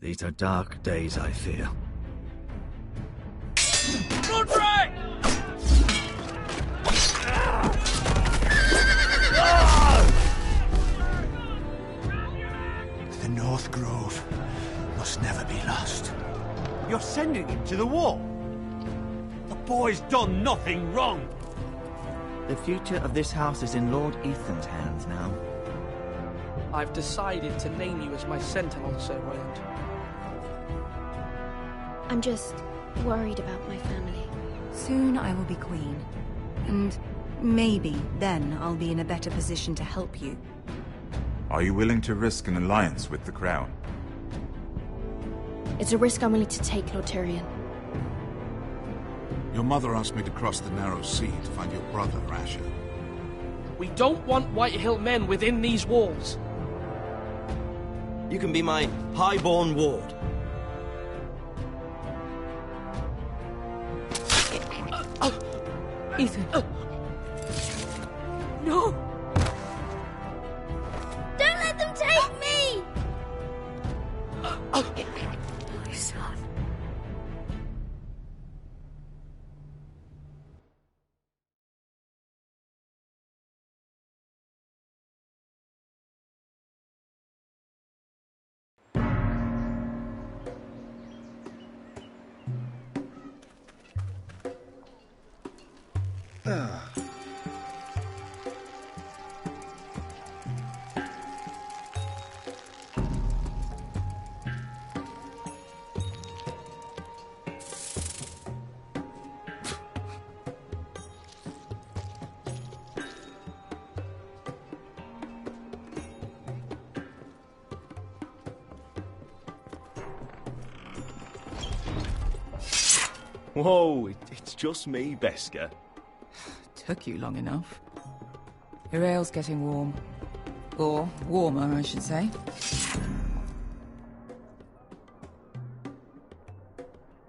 These are dark days, I fear. Run right! The North Grove must never be lost. You're sending him to the war? The boy's done nothing wrong. The future of this house is in Lord Ethan's hands now. I've decided to name you as my sentinel, Sir Roland. I'm just worried about my family. Soon I will be queen. And maybe then I'll be in a better position to help you. Are you willing to risk an alliance with the Crown? It's a risk I'm willing to take, Lord Tyrion. Your mother asked me to cross the narrow sea to find your brother, Asher. We don't want Whitehill men within these walls. You can be my highborn ward. Ethan. No! Don't let them take me! My son. Whoa, it's just me, Beska. Took you long enough. Your ale's getting warm. Or warmer, I should say.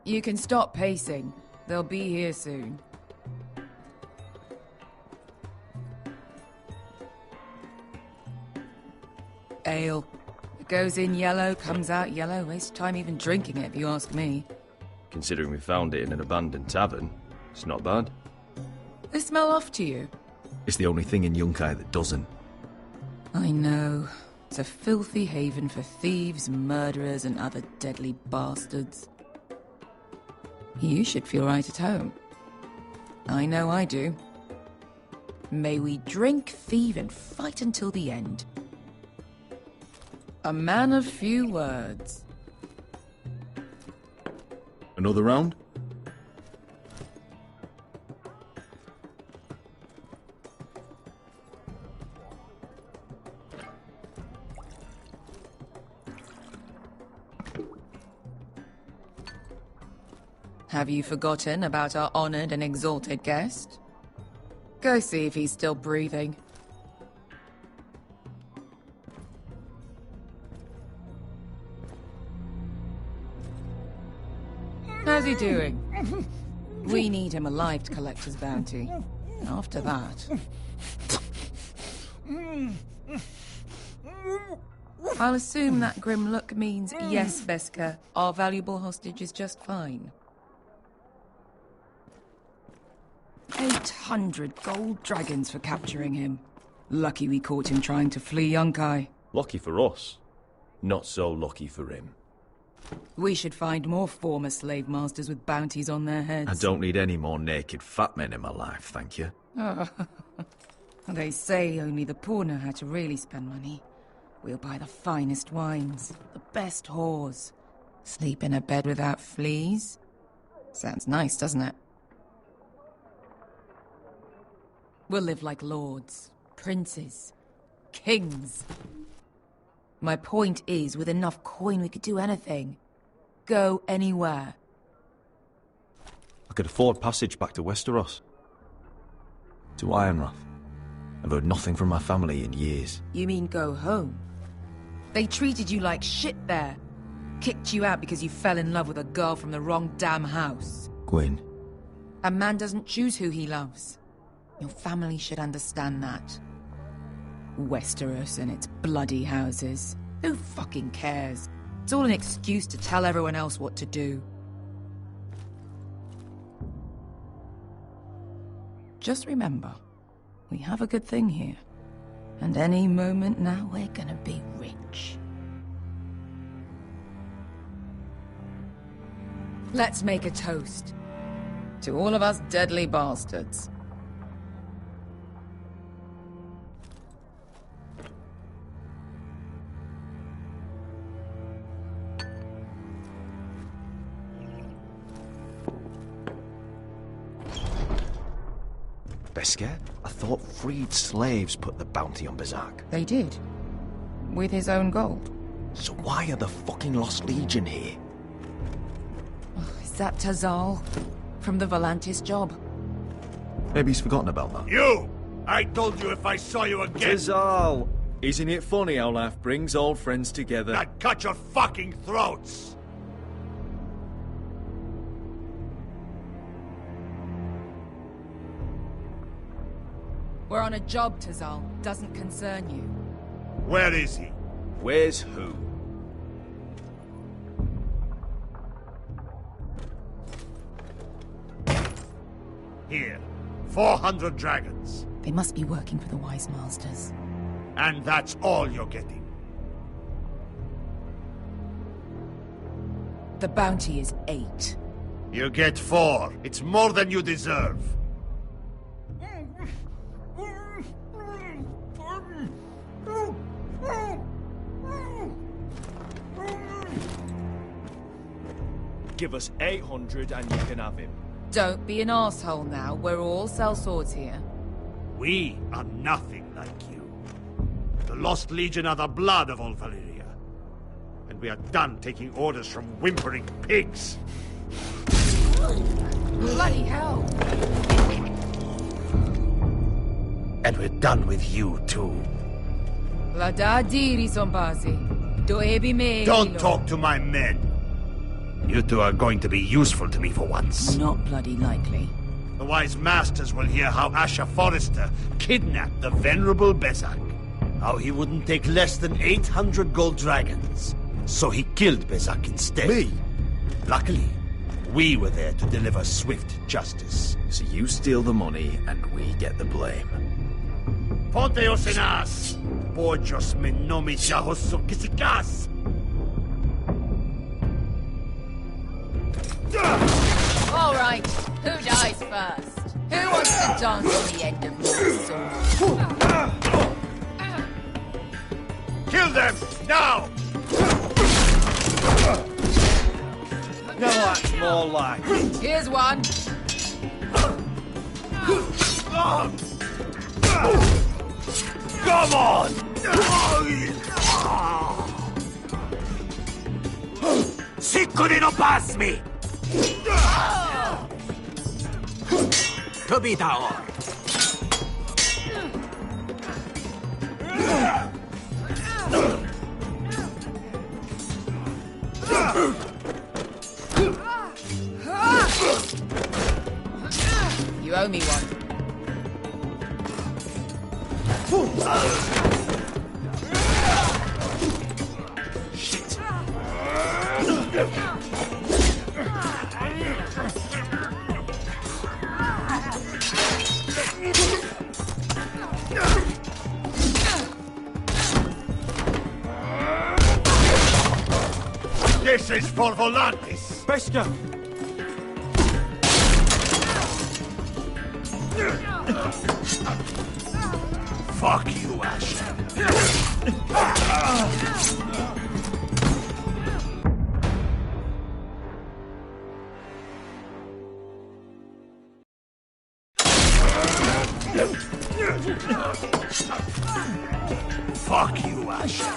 You can stop pacing. They'll be here soon. Ale. It goes in yellow, comes out yellow. Waste time even drinking it, if you ask me. Considering we found it in an abandoned tavern, it's not bad. They smell off to you. It's the only thing in Yunkai that doesn't. I know. It's a filthy haven for thieves, murderers, and other deadly bastards. You should feel right at home. I know I do. May we drink, thieve, and fight until the end. A man of few words. Another round? Have you forgotten about our honored and exalted guest? Go see if he's still breathing. How's he doing? We need him alive to collect his bounty. After that... I'll assume that grim look means yes, Beska, our valuable hostage is just fine. 800 gold dragons for capturing him. Lucky we caught him trying to flee Yunkai. Lucky for us. Not so lucky for him. We should find more former slave masters with bounties on their heads. I don't need any more naked fat men in my life, thank you. They say only the poor know how to really spend money. We'll buy the finest wines, the best whores. Sleep in a bed without fleas. Sounds nice, doesn't it? We'll live like lords, princes, kings. My point is, with enough coin we could do anything. Go anywhere. I could afford passage back to Westeros. To Ironrath. I've heard nothing from my family in years. You mean go home? They treated you like shit there. Kicked you out because you fell in love with a girl from the wrong damn house. Gwyn. A man doesn't choose who he loves. Your family should understand that. Westeros and its bloody houses. Who fucking cares? It's all an excuse to tell everyone else what to do. Just remember, we have a good thing here. And any moment now, we're gonna be rich. Let's make a toast. To all of us deadly bastards. Beskar? I thought freed slaves put the bounty on Berserk. They did. With his own gold. So why are the fucking Lost Legion here? Is that Tazal? From the Volantis job? Maybe he's forgotten about that. You! I told you if I saw you again... Tazal! Isn't it funny how life brings old friends together? I'd cut your fucking throats! We're on a job, Tazal. Doesn't concern you. Where is he? Where's who? Here. 400 dragons. They must be working for the Wise Masters. And that's all you're getting. The bounty is 8. You get 4. It's more than you deserve. Give us 800 and you can have him. Don't be an asshole now. We're all sellswords here. We are nothing like you. The Lost Legion are the blood of all Valyria. And we are done taking orders from whimpering pigs. Bloody hell! And we're done with you, too. Don't talk to my men. You two are going to be useful to me for once. Not bloody likely. The Wise Masters will hear how Asher Forrester kidnapped the venerable Berserk. How he wouldn't take less than 800 gold dragons. So he killed Berserk instead. Me? Luckily, we were there to deliver swift justice. So you steal the money and we get the blame. Ponteos en as! Pojos me nomi chahoso kisikas! All right, who dies first? Who wants to dance on the end of my sword? Kill them, now! No, that's more like it. Here's one. Come on! Siccone no pass me! Kabitaor! You owe me one. Shit! This is for Volantis! Beskar! Fuck you, Asher. Fuck you, Asher.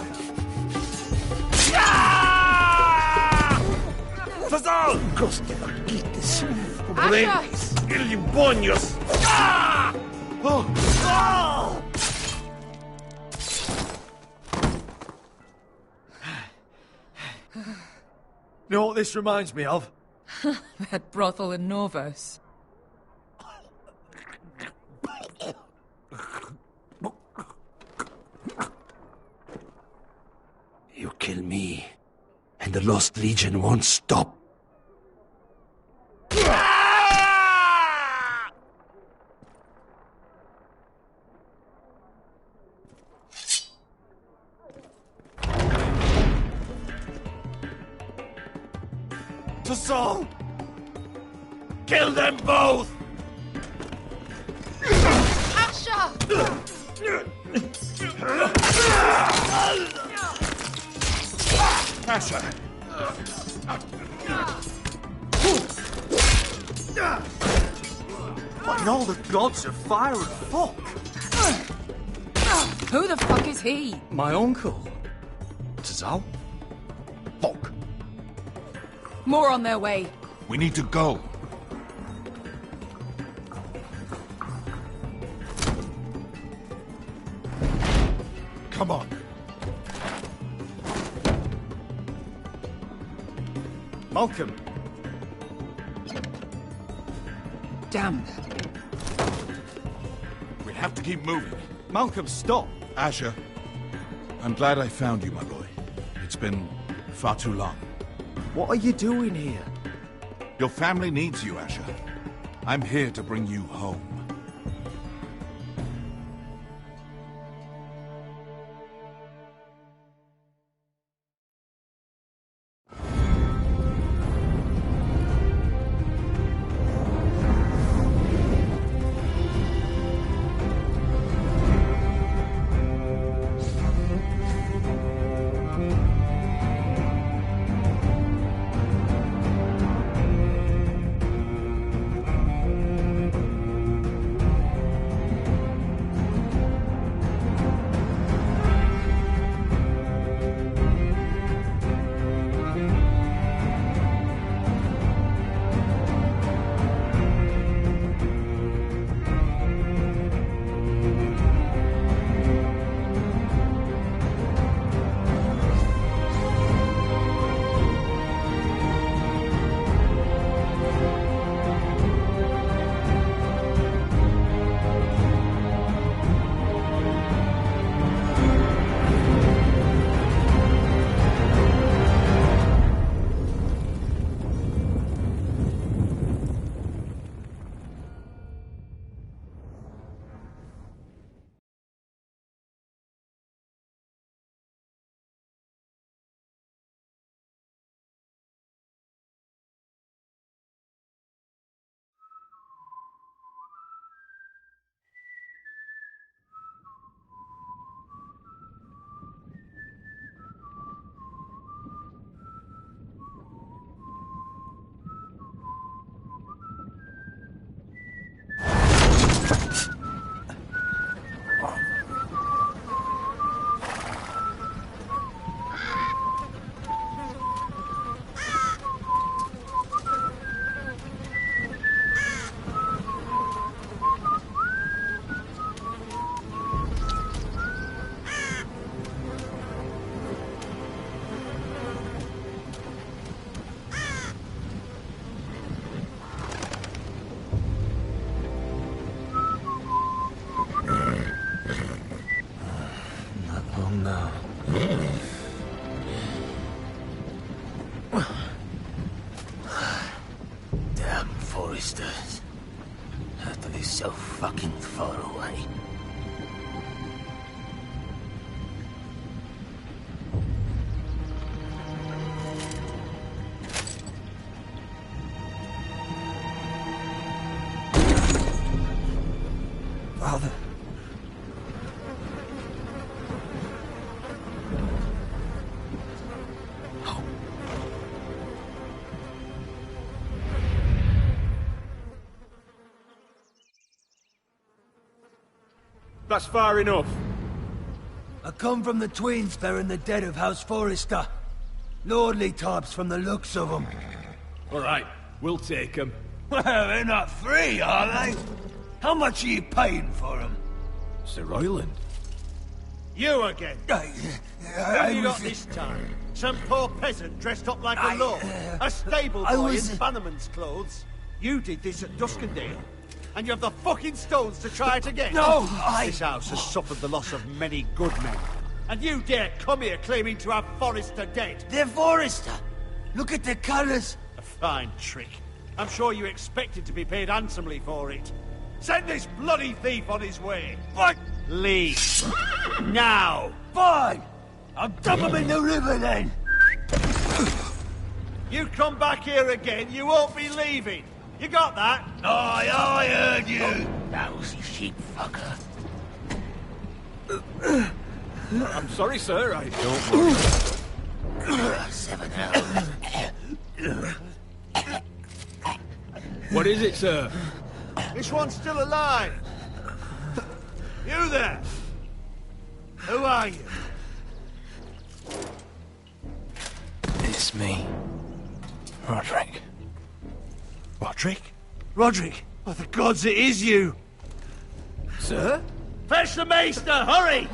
Tazal! Coste vaquites, pobrenis, ilibonios! Oh! Oh! You know what this reminds me of? That brothel in Norvos. You kill me, the Lost Legion won't stop. Assault! Kill them both! Asher! Asher! What in all the gods of fire and fuck? Who the fuck is he? My uncle. Tazal? Fuck! More on their way. We need to go. Come on. Malcolm. Damn. We have to keep moving. Malcolm, stop. Asher, I'm glad I found you, my boy. It's been far too long. What are you doing here? Your family needs you, Asher. I'm here to bring you home. Damn foresters. Have to be so fucking far away. Father. That's far enough. I come from the twins bearing the dead of House Forrester. Lordly types from the looks of them. All right, we'll take them. Well, they're not free, are they? How much are you paying for them? Sir Royland. You again. Who have you got this time? Some poor peasant dressed up like a lord? A stable boy in Bannerman's clothes? You did this at Duskendale. And you have the fucking stones to try it again? No, This house has suffered the loss of many good men. And you dare come here claiming to have Forrester dead? They're Forrester. Look at the colours. A fine trick. I'm sure you expected to be paid handsomely for it. Send this bloody thief on his way. What? Leave. Now. Fine. I'll dump him in the river then. You come back here again, you won't be leaving. You got that? Aye, I heard you. Lousy sheep fucker. I'm sorry, sir. I don't worry. 7 hours. What is it, sir? This one's still alive. You there? Who are you? It's me. Roderick. Roderick? Roderick? Oh, the gods, it is you! Sir? Fetch the maester, hurry!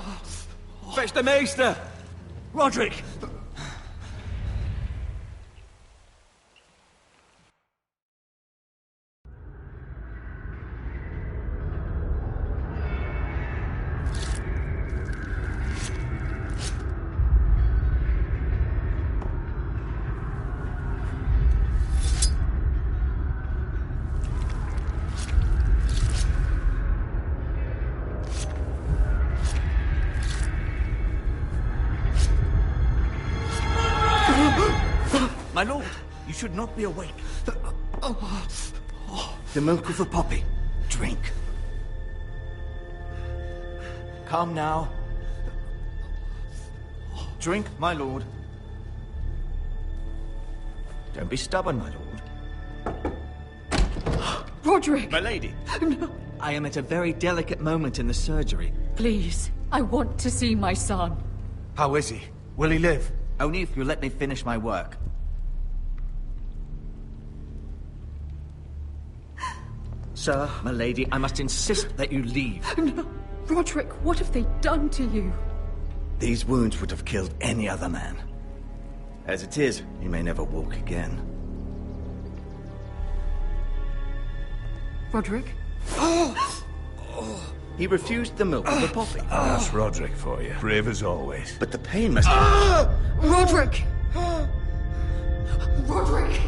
Fetch the maester! Roderick! My lord, you should not be awake. The milk of the poppy. Drink. Come now. Drink, my lord. Don't be stubborn, my lord. Roderick! My lady. No. I am at a very delicate moment in the surgery. Please, I want to see my son. How is he? Will he live? Only if you let me finish my work. Sir, my lady, I must insist that you leave. No. Roderick, what have they done to you? These wounds would have killed any other man. As it is, he may never walk again. Roderick? He refused the milk of the poppy. That's Roderick for you. Brave as always. But the pain must... Roderick! Roderick!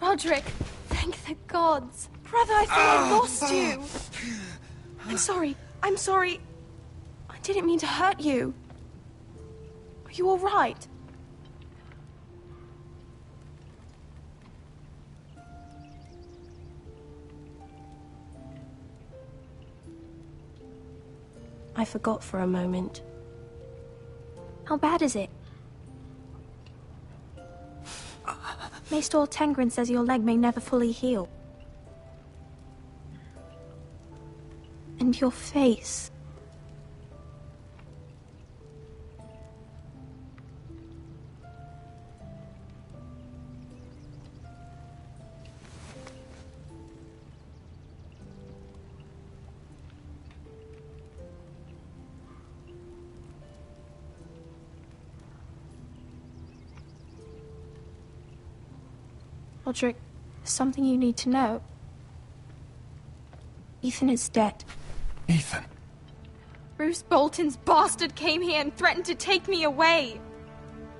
Roderick, thank the gods. Brother, I thought I lost you. I'm sorry. I'm sorry. I didn't mean to hurt you. Are you all right? I forgot for a moment. How bad is it? Maester Tengrin says your leg may never fully heal. And your face. Roderick, there's something you need to know. Ethan is dead. Ethan? Bruce Bolton's bastard came here and threatened to take me away.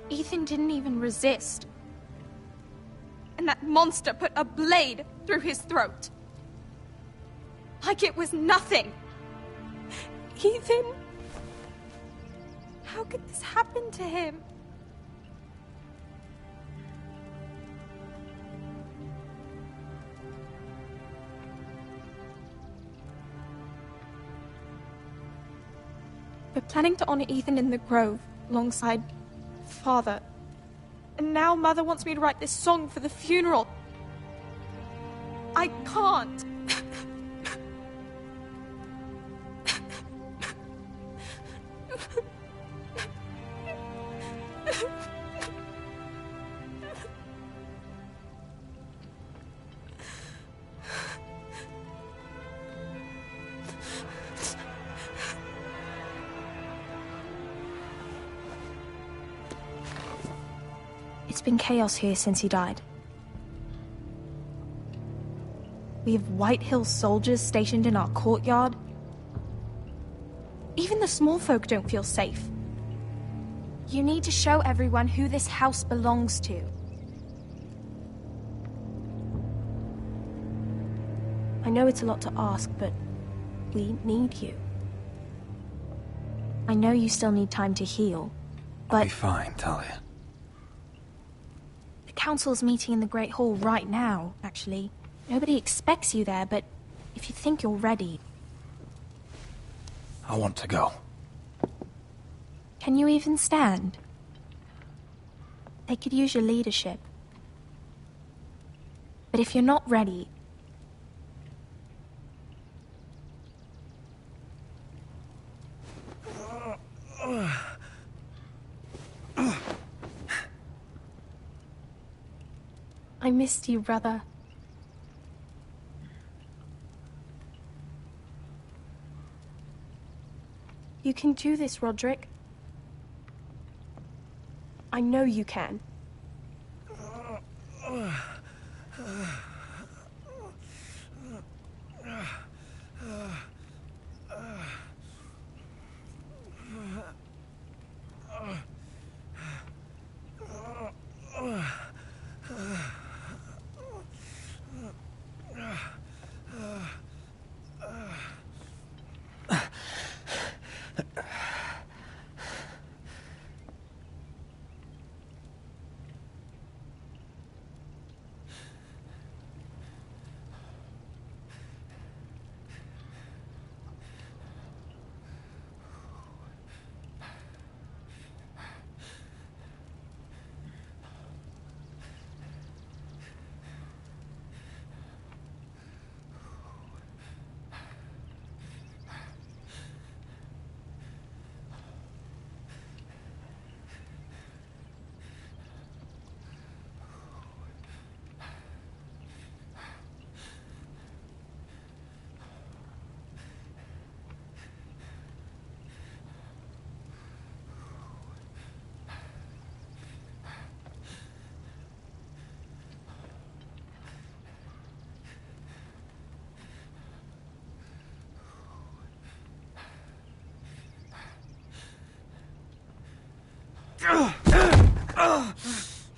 Ethan didn't even resist. And that monster put a blade through his throat. Like it was nothing. Ethan? How could this happen to him? We're planning to honor Ethan in the Grove, alongside Father. And now Mother wants me to write this song for the funeral. I can't. It's been chaos here since he died. We have White Hill soldiers stationed in our courtyard. Even the small folk don't feel safe. You need to show everyone who this house belongs to. I know it's a lot to ask, but we need you. I know you still need time to heal, but... I'll be fine, Talia. The council's meeting in the Great Hall right now, actually. Nobody expects you there, but if you think you're ready... I want to go. Can you even stand? They could use your leadership. But if you're not ready... I missed you, brother. You can do this, Roderick. I know you can.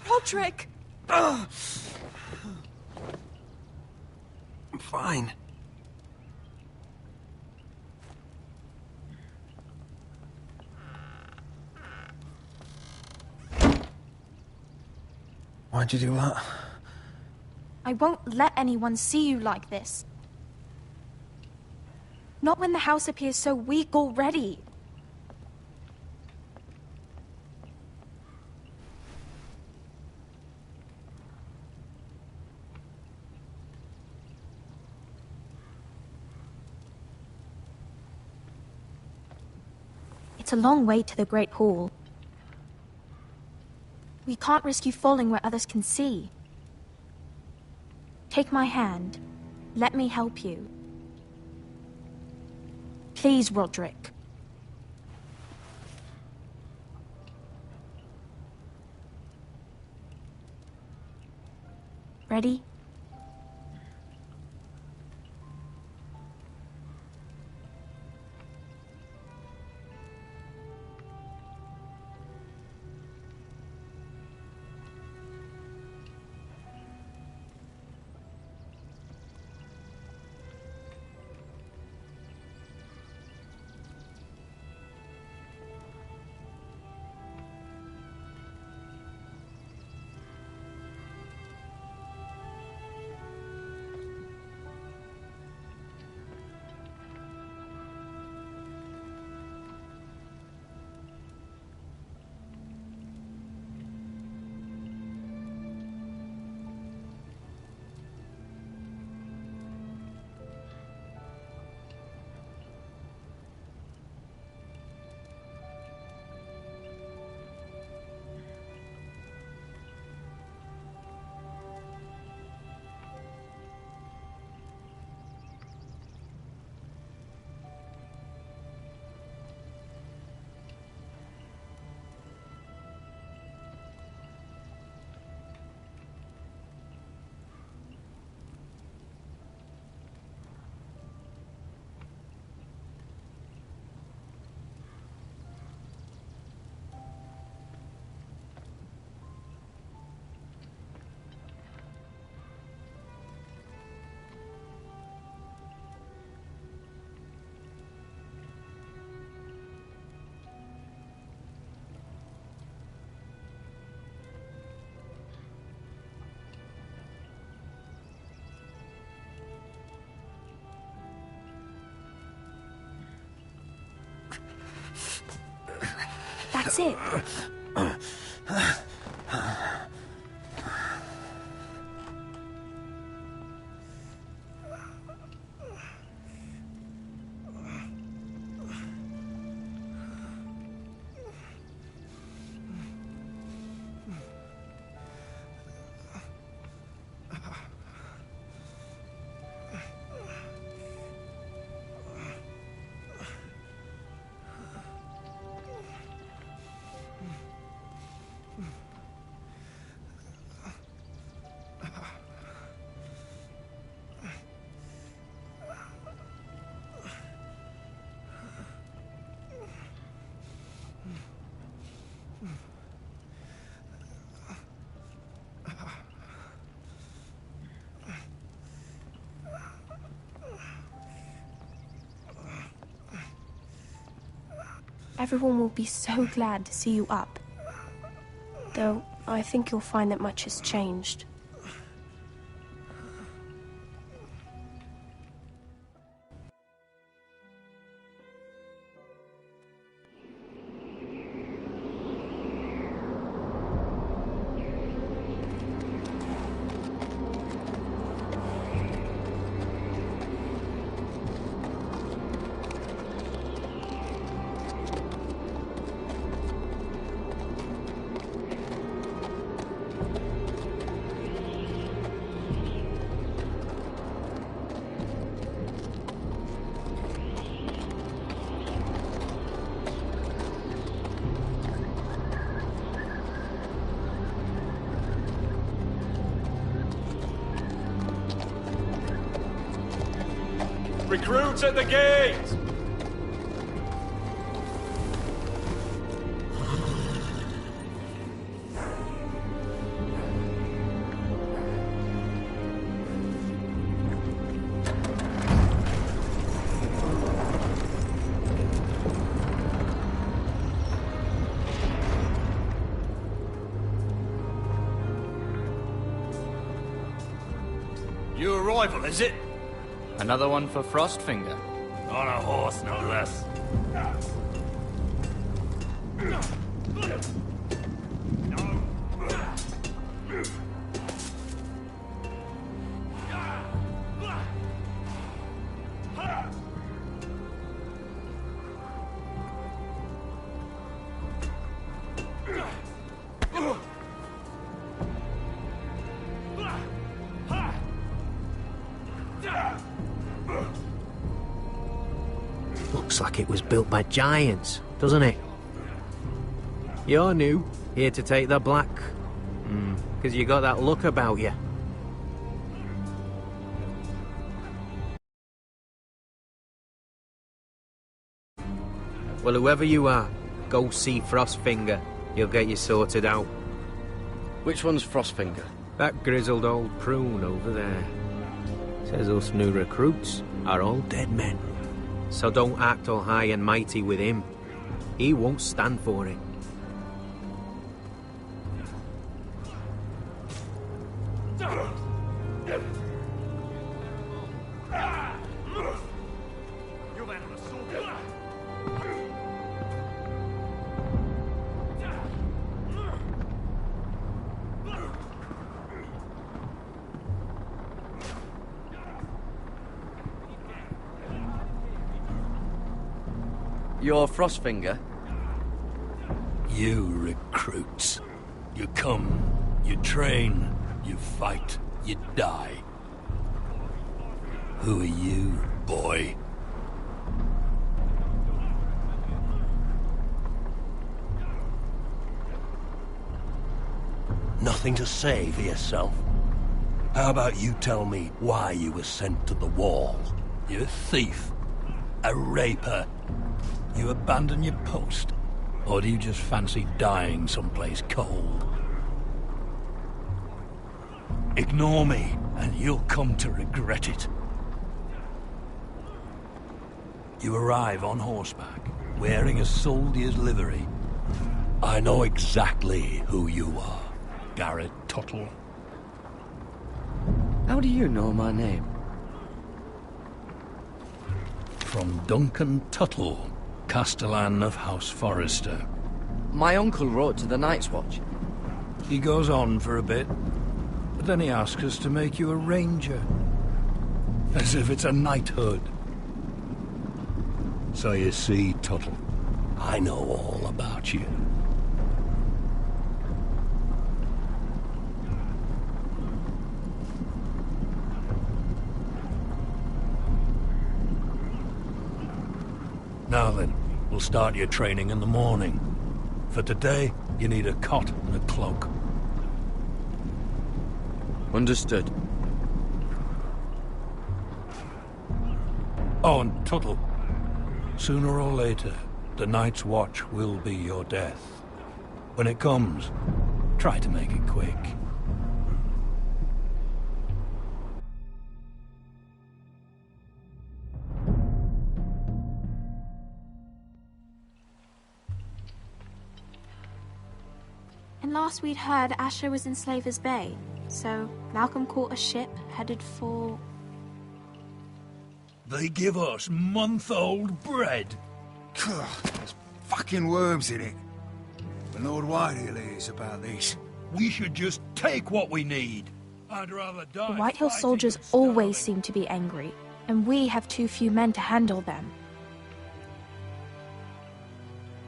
Roderick! fine. Why'd you do that? I won't let anyone see you like this. Not when the house appears so weak already. It's a long way to the Great Hall. We can't risk you falling where others can see. Take my hand. Let me help you. Please, Roderick. Ready? That's it. Everyone will be so glad to see you up. Though, I think you'll find that much has changed. Recruits at the gate! New arrival, is it? Another one for Frostfinger. On a horse, no less. Looks like it was built by giants, doesn't it? You're new, here to take the black. 'Cause you got that look about you. Well, whoever you are, go see Frostfinger. He'll get you sorted out. Which one's Frostfinger? That grizzled old prune over there. Says us new recruits are all dead men. So don't act all high and mighty with him. He won't stand for it. You're Frostfinger? You recruits. You come, you train, you fight, you die. Who are you, boy? Nothing to say for yourself? How about you tell me why you were sent to the wall? You're a thief, a raper. You abandon your post, or do you just fancy dying someplace cold? Ignore me, and you'll come to regret it. You arrive on horseback, wearing a soldier's livery. I know exactly who you are, Garrett Tuttle. How do you know my name? From Duncan Tuttle, Castellan of House Forrester. My uncle wrote to the Night's Watch. He goes on for a bit, but then he asks us to make you a ranger. As if it's a knighthood. So you see, Tuttle, I know all about you. Now then, we'll start your training in the morning. For today, you need a cot and a cloak. Understood. Oh, and Tuttle, sooner or later, the Night's Watch will be your death. When it comes, try to make it quick. And last we'd heard, Asher was in Slaver's Bay, so Malcolm caught a ship headed for... They give us month-old bread. There's fucking worms in it. The Lord Whitehill is about this. We should just take what we need. I'd rather die. The Whitehill soldiers always seem to be angry, and we have too few men to handle them.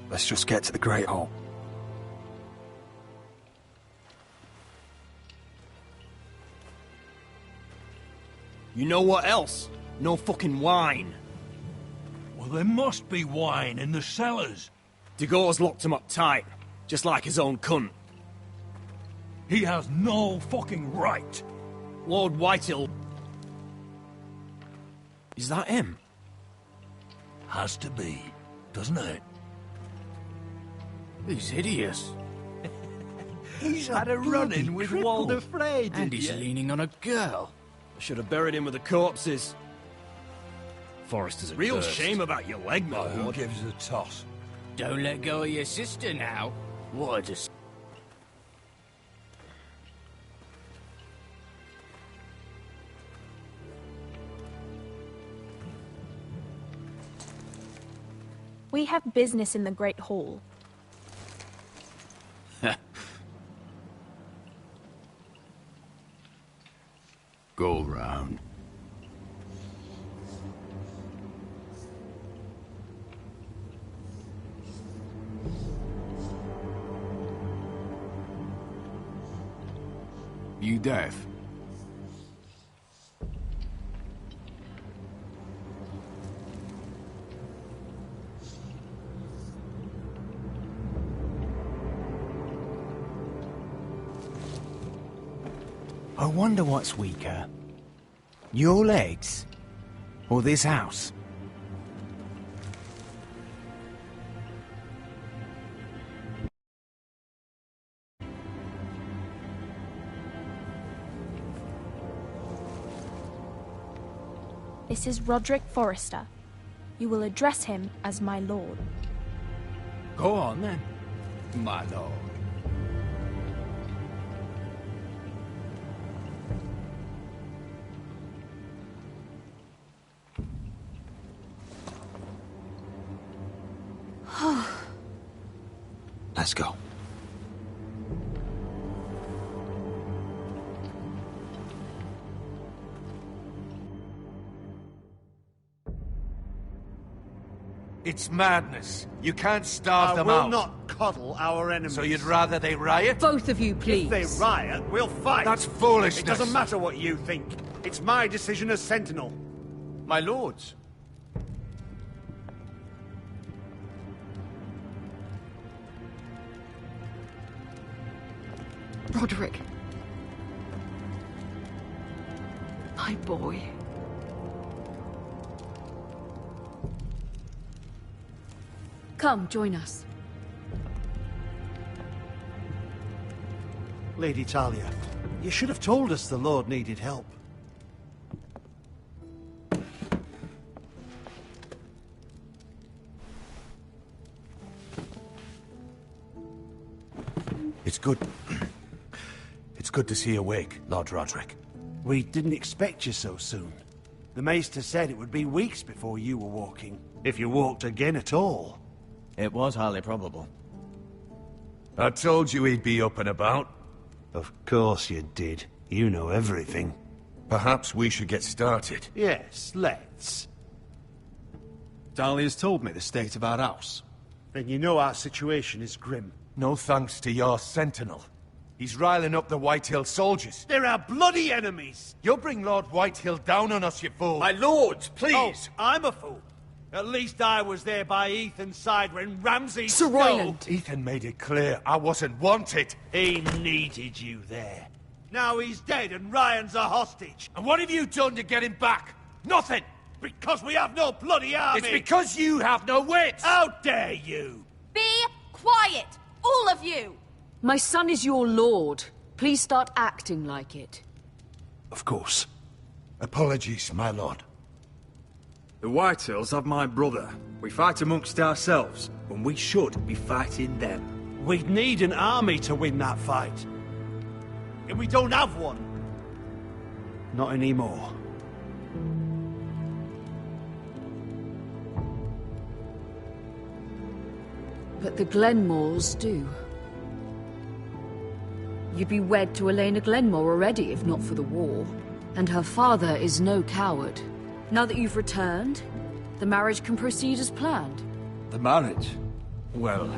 Let's just get to the Great Hall. You know what else? No fucking wine. Well, there must be wine in the cellars. De Gore's locked him up tight, just like his own cunt. He has no fucking right. Lord Whitehill... Is that him? Has to be, doesn't it? He's hideous. He's had a run-in with Walder Frey, And he's leaning on a girl. I should have buried him with the corpses. Forrester's a Real burst. shame about your leg, my Who lord. gives a toss? Don't let go of your sister now. What a dis... We have business in the Great Hall. Go round. You deaf? I wonder what's weaker. Your legs? Or this house? This is Roderick Forrester. You will address him as my lord. Go on, then, my lord. Let's go. It's madness. You can't starve them out. I will not coddle our enemies. So you'd rather they riot? Both of you, please. If they riot, we'll fight. That's foolishness. It doesn't matter what you think. It's my decision as Sentinel. My lords. Roderick. My boy. Come, join us. Lady Talia, you should have told us the Lord needed help. It's good. It's good to see you awake, Lord Roderick. We didn't expect you so soon. The Maester said it would be weeks before you were walking, if you walked again at all. It was highly probable. I told you he'd be up and about. Of course you did. You know everything. Perhaps we should get started. Yes, let's. Dahlia's told me the state of our house. Then you know our situation is grim. No thanks to your sentinel. He's riling up the Whitehill soldiers. They're our bloody enemies! You'll bring Lord Whitehill down on us, you fool! My lords, please! Oh, I'm a fool. At least I was there by Ethan's side when Ramsay Sir Royland! Ethan made it clear I wasn't wanted. He needed you there. Now he's dead and Ryan's a hostage. And what have you done to get him back? Nothing! Because we have no bloody army! It's because you have no wits! How dare you! Be quiet! All of you! My son is your lord. Please start acting like it. Of course. Apologies, my lord. The Whitehills have my brother. We fight amongst ourselves, when we should be fighting them. We'd need an army to win that fight. And we don't have one. Not anymore. But the Glenmores do. You'd be wed to Elena Glenmore already, if not for the war. And her father is no coward. Now that you've returned, the marriage can proceed as planned. The marriage? Well,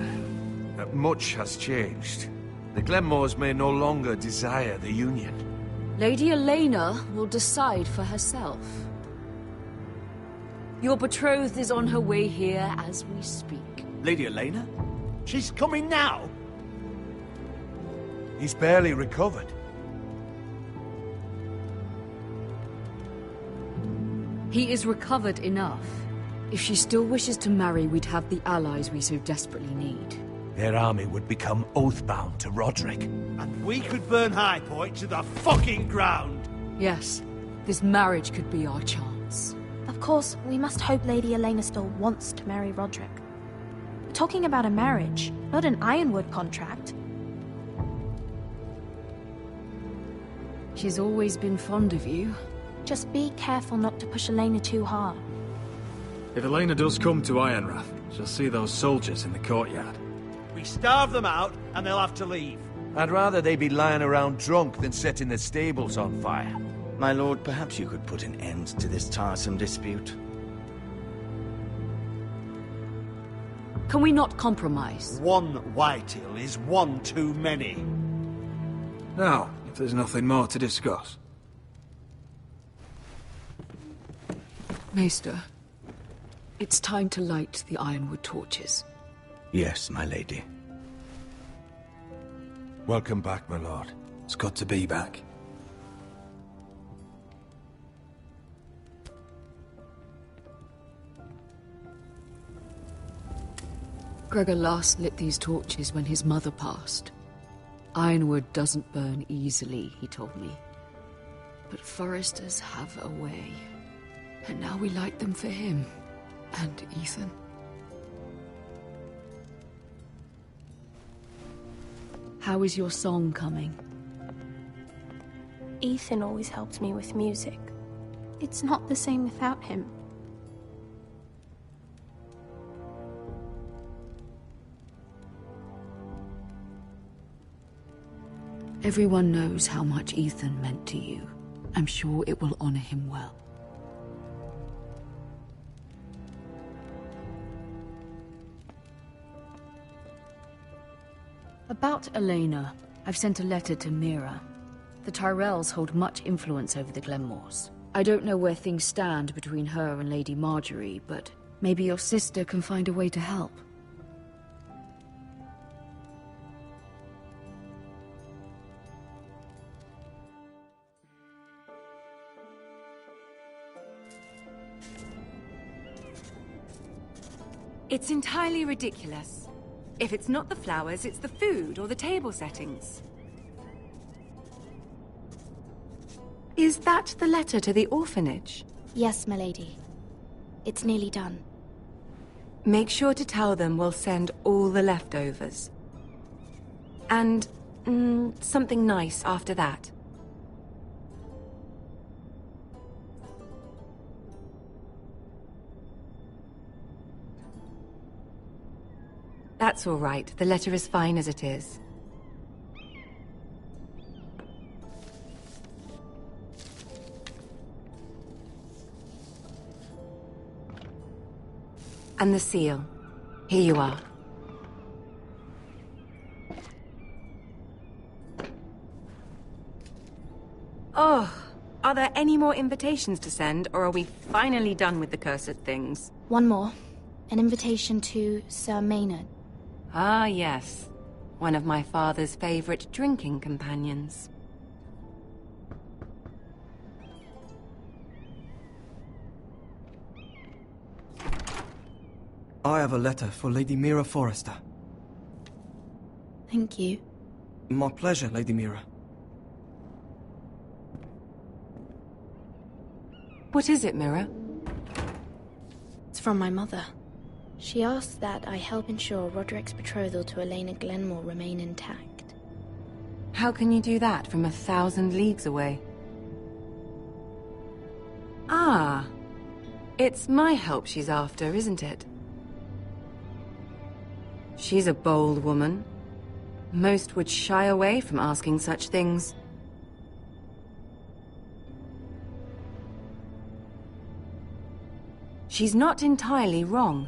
much has changed. The Glenmores may no longer desire the union. Lady Elena will decide for herself. Your betrothed is on her way here as we speak. Lady Elena? She's coming now? He's barely recovered. He is recovered enough. If she still wishes to marry, we'd have the allies we so desperately need. Their army would become oath-bound to Roderick. And we could burn High Point to the fucking ground! Yes, this marriage could be our chance. Of course, we must hope Lady Elena still wants to marry Roderick. We're talking about a marriage, not an Ironwood contract. She's always been fond of you. Just be careful not to push Elena too hard. If Elena does come to Ironrath, she'll see those soldiers in the courtyard. We starve them out, and they'll have to leave. I'd rather they be lying around drunk than setting the stables on fire. My lord, perhaps you could put an end to this tiresome dispute. Can we not compromise? One Whitetail is one too many. Now, if there's nothing more to discuss. Maester, it's time to light the ironwood torches. Yes, my lady. Welcome back, my lord. It's good to be back. Gregor last lit these torches when his mother passed. Ironwood doesn't burn easily, he told me. But foresters have a way. And now we light them for him. And Ethan. How is your song coming? Ethan always helps me with music. It's not the same without him. Everyone knows how much Ethan meant to you. I'm sure it will honor him well. About Elena, I've sent a letter to Mira. The Tyrells hold much influence over the Glenmores. I don't know where things stand between her and Lady Marjorie, but maybe your sister can find a way to help. It's entirely ridiculous. If it's not the flowers, it's the food or the table settings. Is that the letter to the orphanage? Yes, my lady. It's nearly done. Make sure to tell them we'll send all the leftovers. And something nice after that. That's all right. The letter is fine as it is. And the seal. Here you are. Oh, are there any more invitations to send, or are we finally done with the cursed things? One more. An invitation to Sir Maynard. Ah, yes. One of my father's favorite drinking companions. I have a letter for Lady Mira Forrester. Thank you. My pleasure, Lady Mira. What is it, Mira? It's from my mother. She asks that I help ensure Roderick's betrothal to Elena Glenmore remain intact. How can you do that from 1,000 leagues away? Ah, it's my help she's after, isn't it? She's a bold woman. Most would shy away from asking such things. She's not entirely wrong.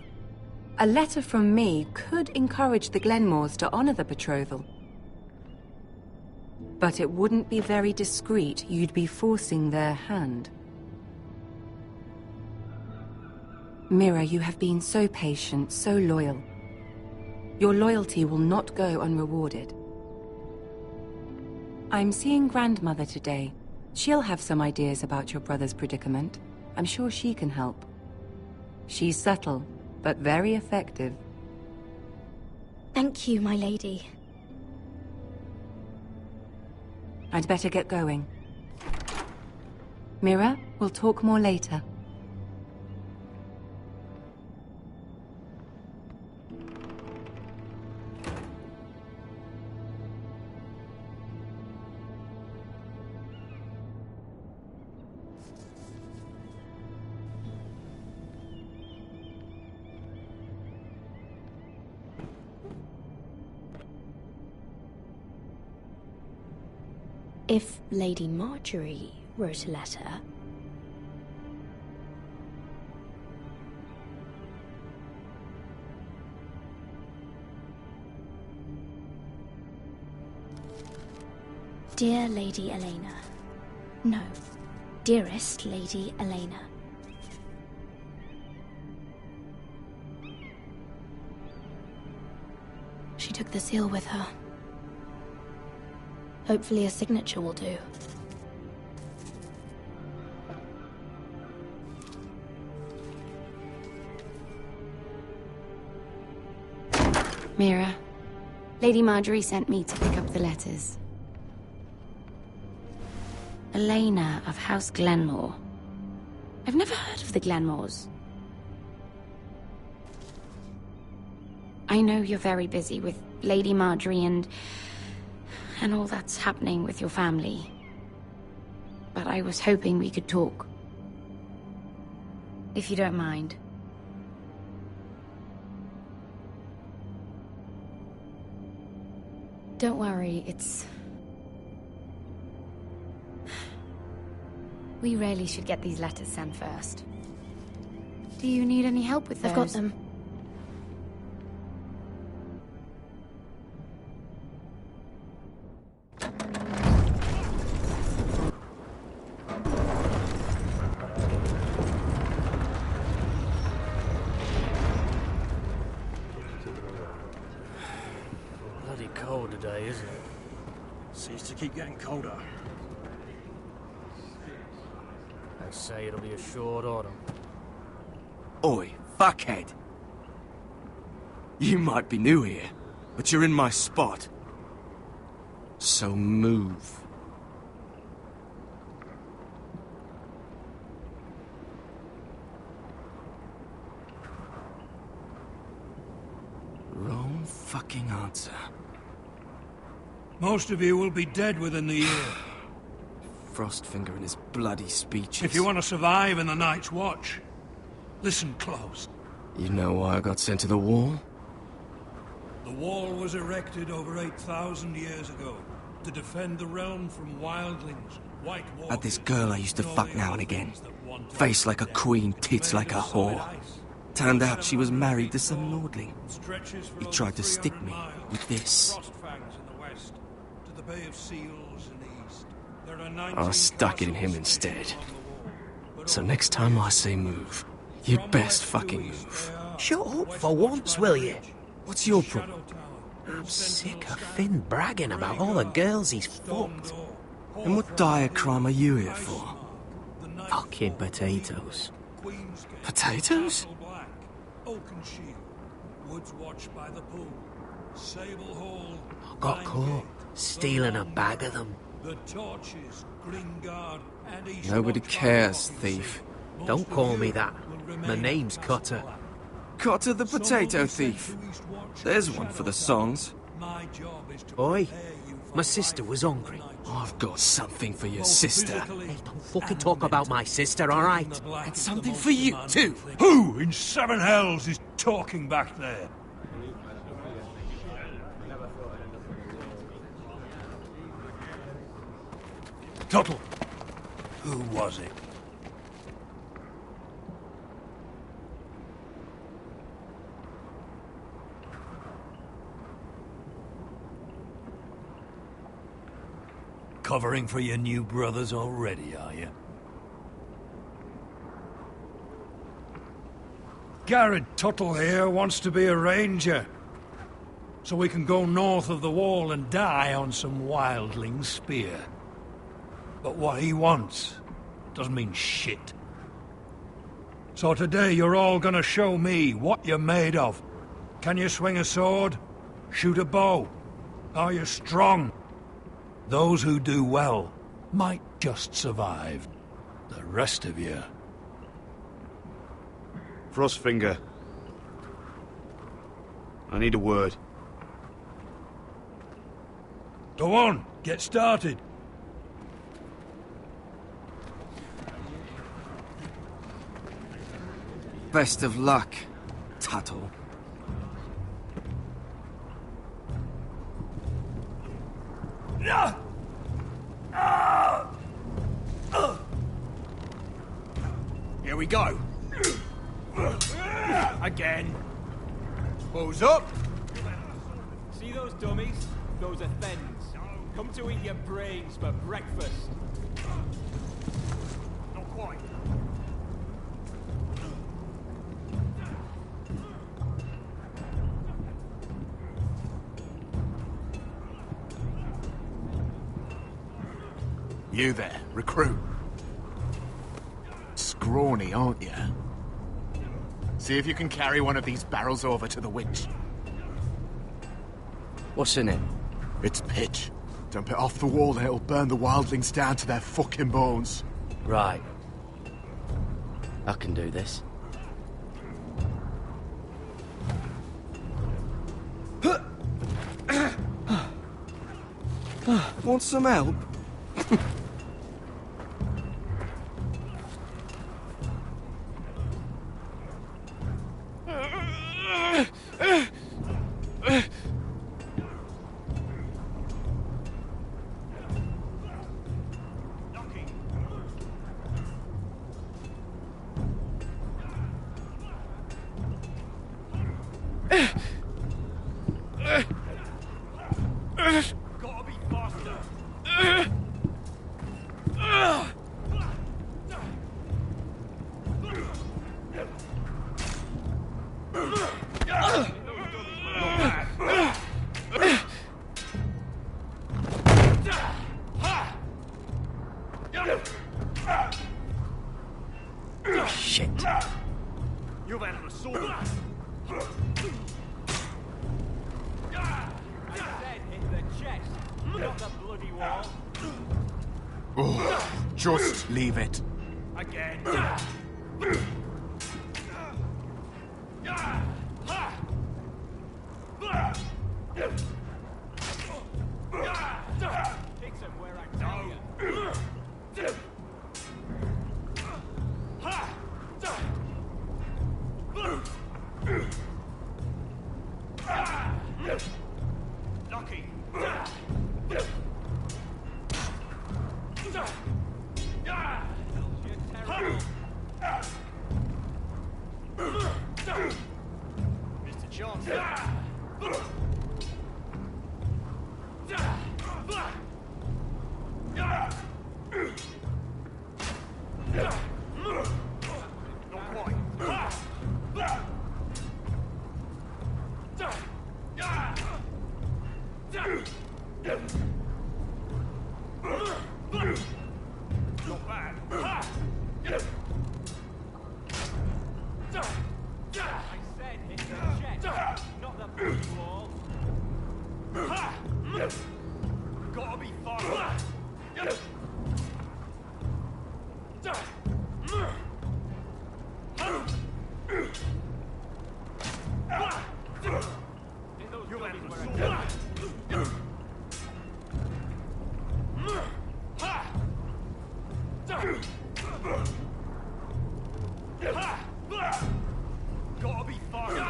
A letter from me could encourage the Glenmores to honor the betrothal. But it wouldn't be very discreet. You'd be forcing their hand. Mira, you have been so patient, so loyal. Your loyalty will not go unrewarded. I'm seeing Grandmother today. She'll have some ideas about your brother's predicament. I'm sure she can help. She's subtle, but very effective. Thank you, my lady. I'd better get going. Mira, we'll talk more later. If Lady Marjorie wrote a letter... Dear Lady Elena. No, dearest Lady Elena. She took the seal with her. Hopefully a signature will do. Mira, Lady Marjorie sent me to pick up the letters. Elena of House Glenmore. I've never heard of the Glenmores. I know you're very busy with Lady Marjorie and all that's happening with your family. But I was hoping we could talk. If you don't mind. Don't worry, it's... We really should get these letters sent first. Do you need any help with those? I've got them. Bloody cold today, isn't it? Seems to keep getting colder. They say it'll be a short autumn. Oi, fuckhead. You might be new here, but you're in my spot. So move. Wrong fucking answer. Most of you will be dead within the year. Frostfinger and his bloody speeches. If you want to survive in the Night's Watch, listen close. You know why I got sent to the wall? The wall was erected over 8,000 years ago to defend the realm from wildlings, white walkers... Had this girl I used to fuck now and again. Face like a queen, tits like a whore. Turned out she was married to some lordling. He tried to stick me with this. I stuck it in him instead. So next time I say move, you'd best fucking move. Shut up for once, will you? What's your problem? I'm sick of Finn bragging about all the girls he's fucked. And what dire crime are you here for? Fucking potatoes. Potatoes? I got caught stealing a bag of them. Nobody cares, thief. Don't call me that. My name's Cutter. Cutter the potato thief. There's one for the songs. Oi, my sister was hungry. I've got something for your sister. Hey, don't fucking talk about my sister, alright? And something for you, too. Who in seven hells is talking back there? Tuttle, who was it? Covering for your new brothers already, are you? Garrett Tuttle here wants to be a ranger. So we can go north of the wall and die on some wildling spear. But what he wants doesn't mean shit. So today you're all gonna show me what you're made of. Can you swing a sword? Shoot a bow? Are you strong? Those who do well might just survive. The rest of you... Frostfinger. I need a word. Go on, get started. Best of luck, Tuttle. Here we go. Again. Balls up. See those dummies? Those are thens. Come to eat your brains for breakfast. Not quite. You there, recruit. Scrawny, aren't you? See if you can carry one of these barrels over to the witch. What's in it? It's pitch. Dump it off the wall and it'll burn the wildlings down to their fucking bones. Right. I can do this. Want some help? Gotta be faster. Shit. You've had an assault. Not the bloody wall. Oh, just leave it. Again. Take some where I tell you. Lucky. Mr. Johnson. Not quite. Not bad. I said hit the chest, not the bloody wall. Gotta be faster. You've had an assault. Gotta be faster.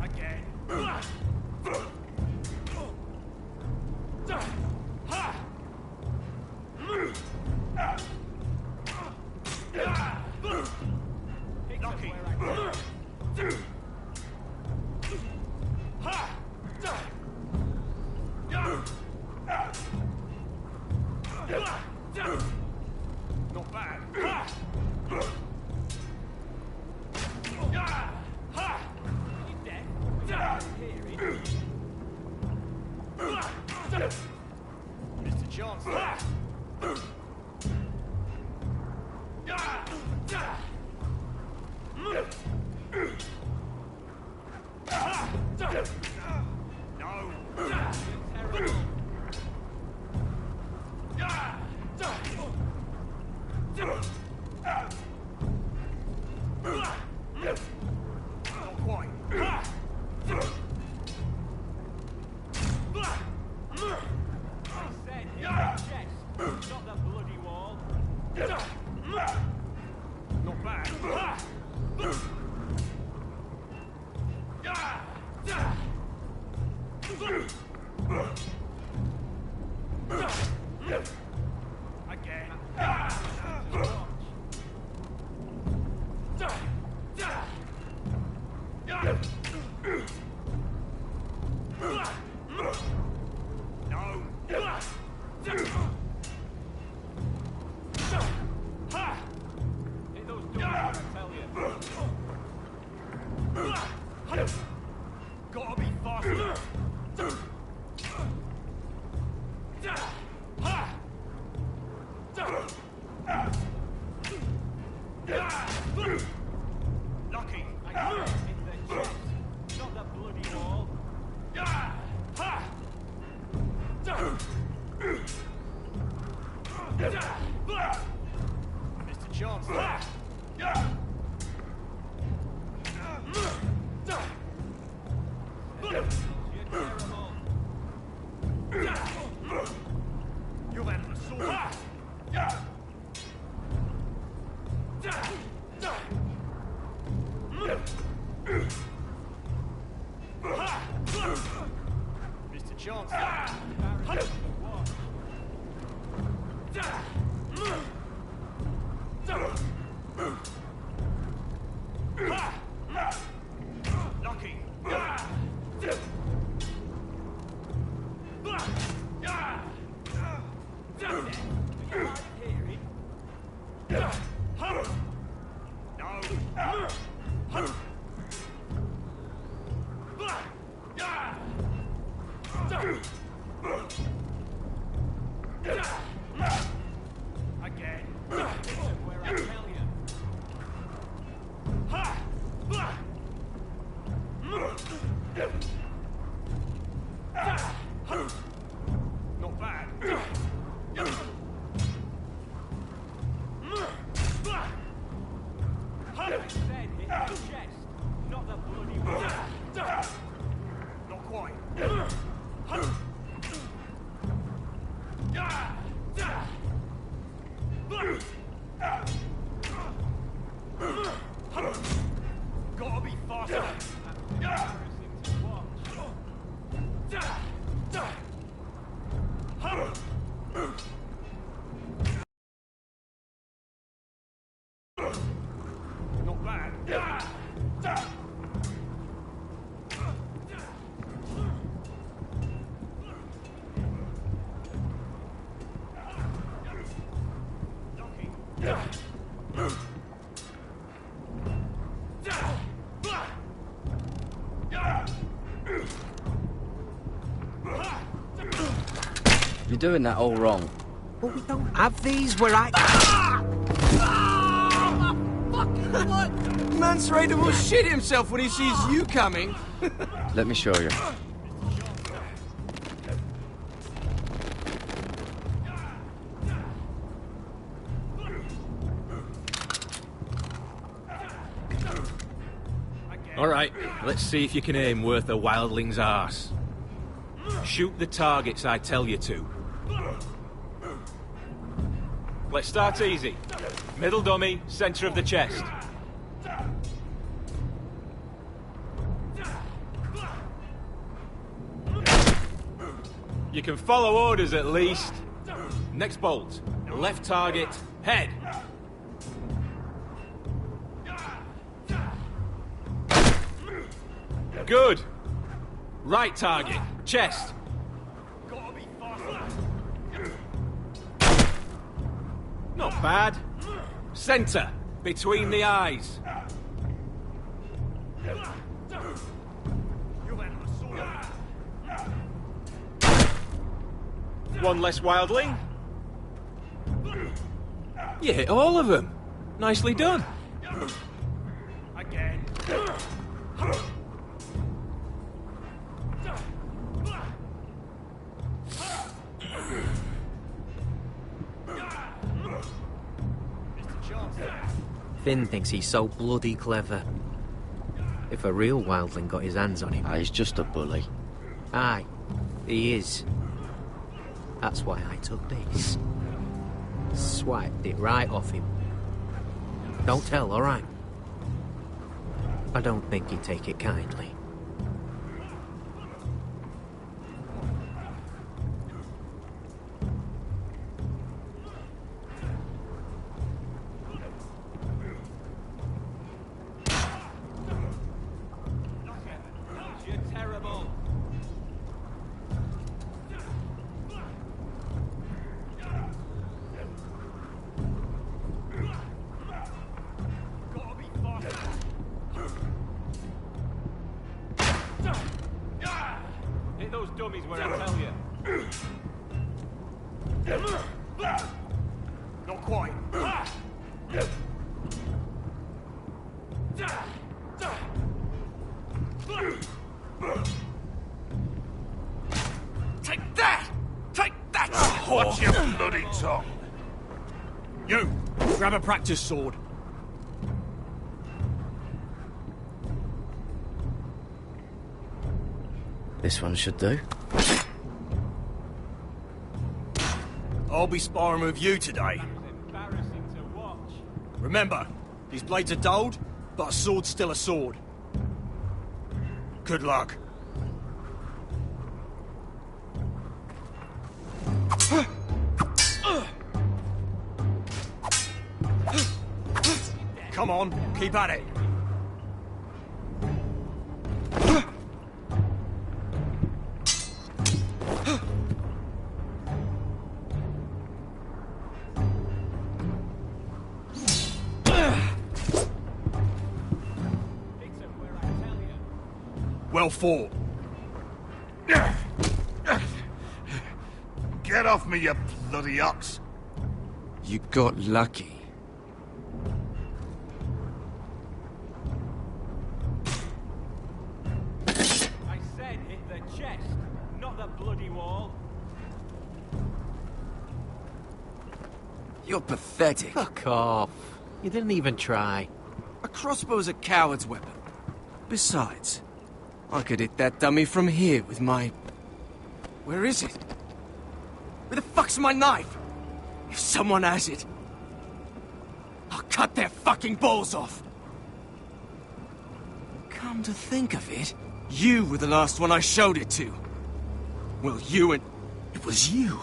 Again. Lucky. Not bad. Mr. Johnson. No. Terrible. Not quite. I said hit the chest, not the bloody wall. Not bad. You're doing that all wrong. But we don't have these where I... Man's Raider will shit himself when he sees you coming. Let me show you. Alright, let's see if you can aim worth a wildling's arse. Shoot the targets I tell you to. Let's start easy. Middle dummy, centre of the chest. You can follow orders at least. Next bolt. Left target, head. Good. Right target, chest. Not bad. Centre, between the eyes. One less wildling. You hit all of them. Nicely done. Again. Finn thinks he's so bloody clever. If a real wildling got his hands on him... He's just a bully. Aye, he is. That's why I took this. Swiped it right off him. Don't tell, alright? I don't think he'd take it kindly. Dummies where I tell you. Not quite. Take that! Take that! Watch your bloody tongue! You! Grab a practice sword. This one should do. I'll be sparring with you today. Remember, these blades are dulled, but a sword's still a sword. Good luck. Come on, keep at it. Well fought. Get off me, you bloody ox! You got lucky. I said hit the chest, not the bloody wall. You're pathetic. Fuck off. You didn't even try. A crossbow's a coward's weapon. Besides, I could hit that dummy from here with my... Where is it? Where the fuck's my knife? If someone has it, I'll cut their fucking balls off. Come to think of it, you were the last one I showed it to. Well, you and... It was you.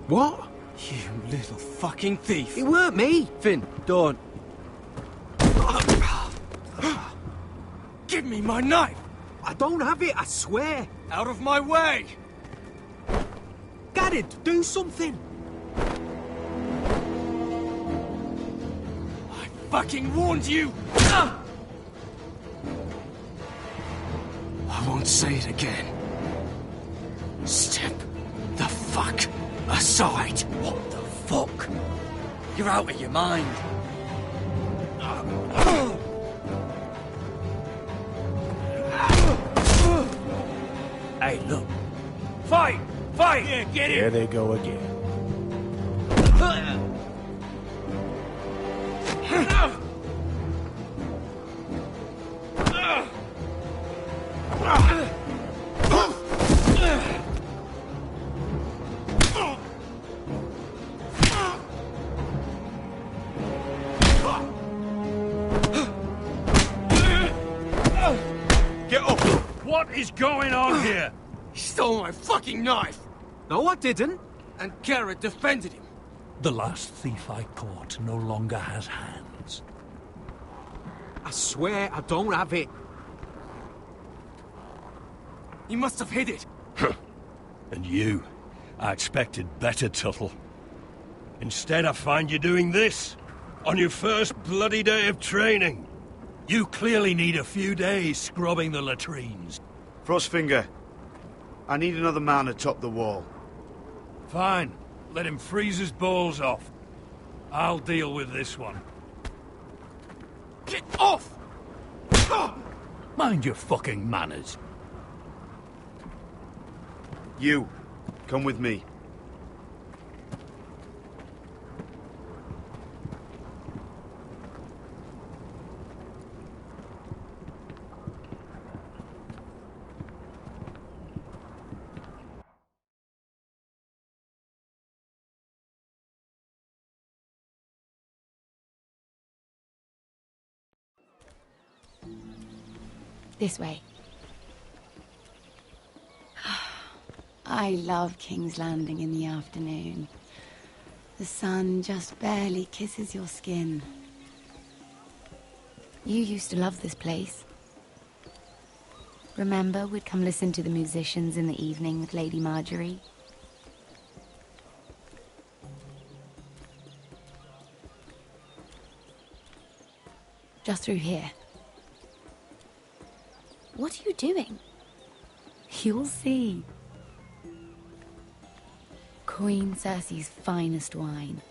What? You little fucking thief. It weren't me. Finn, don't. Give me my knife! I don't have it, I swear. Out of my way! Garrett, do something. I fucking warned you! I won't say it again. Step the fuck aside. What the fuck? You're out of your mind. Hey, look. Fight! Fight! Yeah, get it! Here they go again. Get up! What is going on here? He stole my fucking knife! No, I didn't. And Garrett defended him. The last thief I caught no longer has hands. I swear I don't have it. He must have hid it. And you, I expected better, Tuttle. Instead, I find you doing this on your first bloody day of training. You clearly need a few days scrubbing the latrines. Frostfinger, I need another man atop the wall. Fine. Let him freeze his balls off. I'll deal with this one. Get off! Mind your fucking manners. You, come with me. This way. I love King's Landing in the afternoon. The sun just barely kisses your skin. You used to love this place. Remember, we'd come listen to the musicians in the evening with Lady Marjorie? Just through here. What are you doing? You'll see. Queen Cersei's finest wine.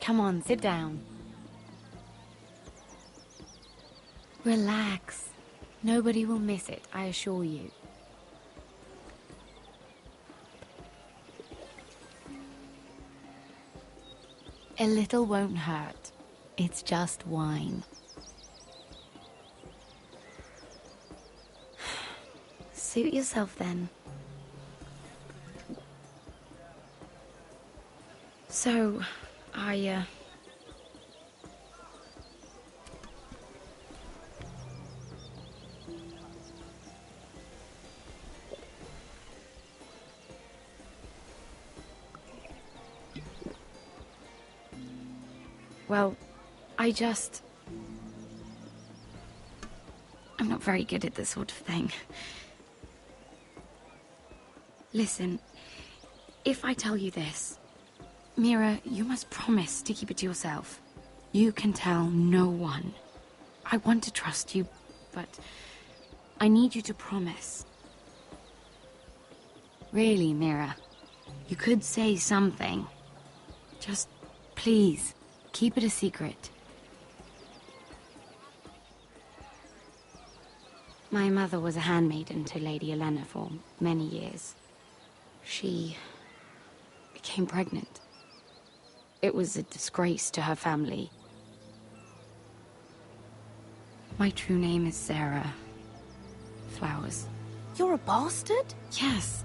Come on, sit down. Relax. Nobody will miss it, I assure you. A little won't hurt. It's just wine. Suit yourself then. So, well, I'm not very good at this sort of thing. Listen, if I tell you this, Mira, you must promise to keep it to yourself. You can tell no one. I want to trust you, but I need you to promise. Really, Mira, you could say something. Just, please, keep it a secret. My mother was a handmaiden to Lady Elena for many years. She became pregnant. It was a disgrace to her family. My true name is Sarah Flowers. You're a bastard? Yes.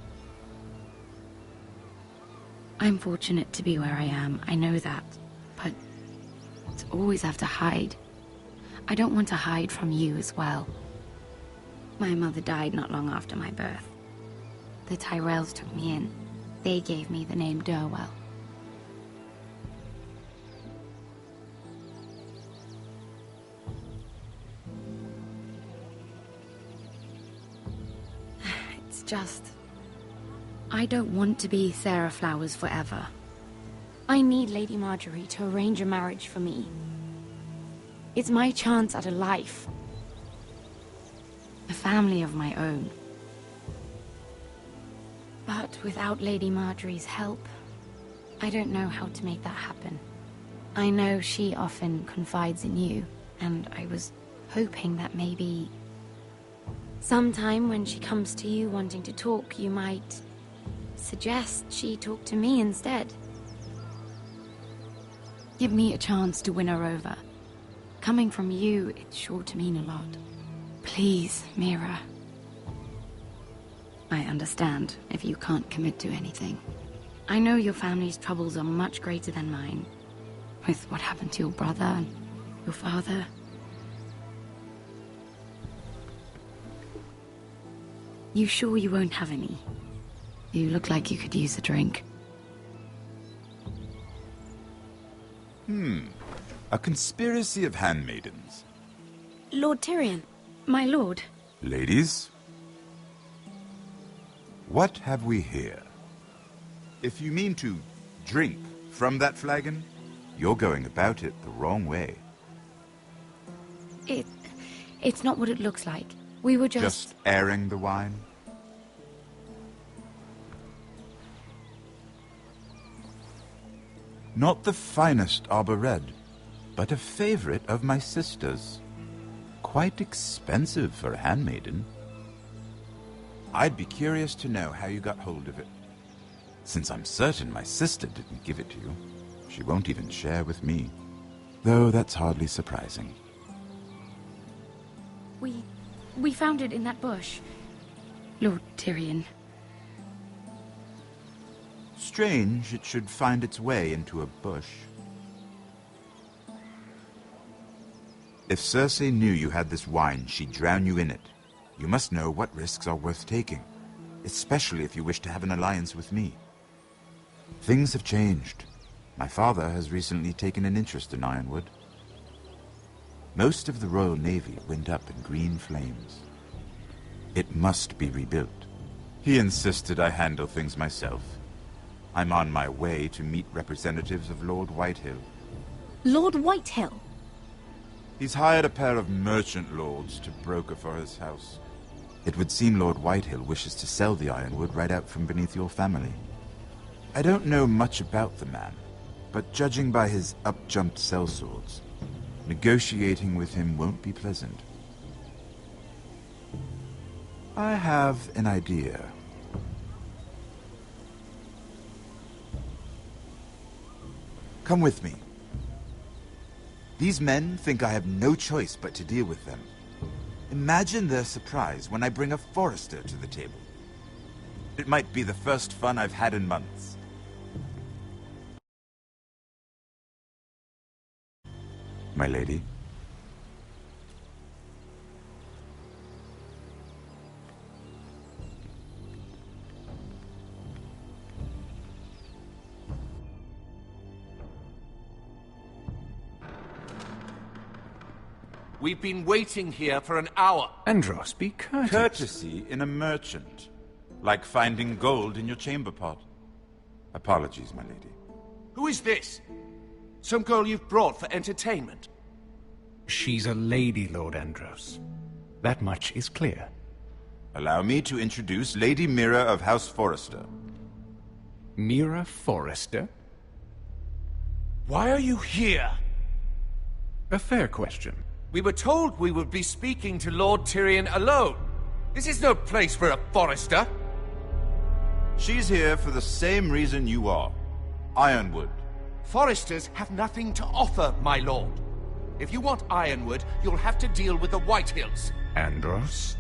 I'm fortunate to be where I am, I know that. But to always have to hide. I don't want to hide from you as well. My mother died not long after my birth. The Tyrells took me in. They gave me the name Durwell. It's just... I don't want to be Sarah Flowers forever. I need Lady Marjorie to arrange a marriage for me. It's my chance at a life. A family of my own. But without Lady Marjorie's help, I don't know how to make that happen. I know she often confides in you, and I was hoping that maybe sometime when she comes to you wanting to talk, you might suggest she talk to me instead. Give me a chance to win her over. Coming from you, it's sure to mean a lot. Please, Mira. I understand if you can't commit to anything. I know your family's troubles are much greater than mine. With what happened to your brother and your father. You sure you won't have any? You look like you could use a drink. A conspiracy of handmaidens. Lord Tyrion, my lord. Ladies, what have we here? If you mean to drink from that flagon, you're going about it the wrong way. It's not what it looks like. We were Just airing the wine? Not the finest arbor red, but a favorite of my sister's. Quite expensive for a handmaiden. I'd be curious to know how you got hold of it. Since I'm certain my sister didn't give it to you, she won't even share with me. Though that's hardly surprising. We found it in that bush. Lord Tyrion. Strange it should find its way into a bush. If Cersei knew you had this wine, she'd drown you in it. You must know what risks are worth taking, especially if you wish to have an alliance with me. Things have changed. My father has recently taken an interest in Ironwood. Most of the Royal Navy went up in green flames. It must be rebuilt. He insisted I handle things myself. I'm on my way to meet representatives of Lord Whitehill. Lord Whitehill? He's hired a pair of merchant lords to broker for his house. It would seem Lord Whitehill wishes to sell the ironwood right out from beneath your family. I don't know much about the man, but judging by his up-jumped sellswords, negotiating with him won't be pleasant. I have an idea. Come with me. These men think I have no choice but to deal with them. Imagine their surprise when I bring a Forrester to the table. It might be the first fun I've had in months. My lady. We've been waiting here for an hour. Andros, be courteous. Courtesy in a merchant. Like finding gold in your chamber pot. Apologies, my lady. Who is this? Some girl you've brought for entertainment? She's a lady, Lord Andros. That much is clear. Allow me to introduce Lady Mira of House Forrester. Mira Forrester? Why are you here? A fair question. We were told we would be speaking to Lord Tyrion alone. This is no place for a Forrester. She's here for the same reason you are. Ironwood. Forresters have nothing to offer, my lord. If you want Ironwood, you'll have to deal with the Whitehills. Andros?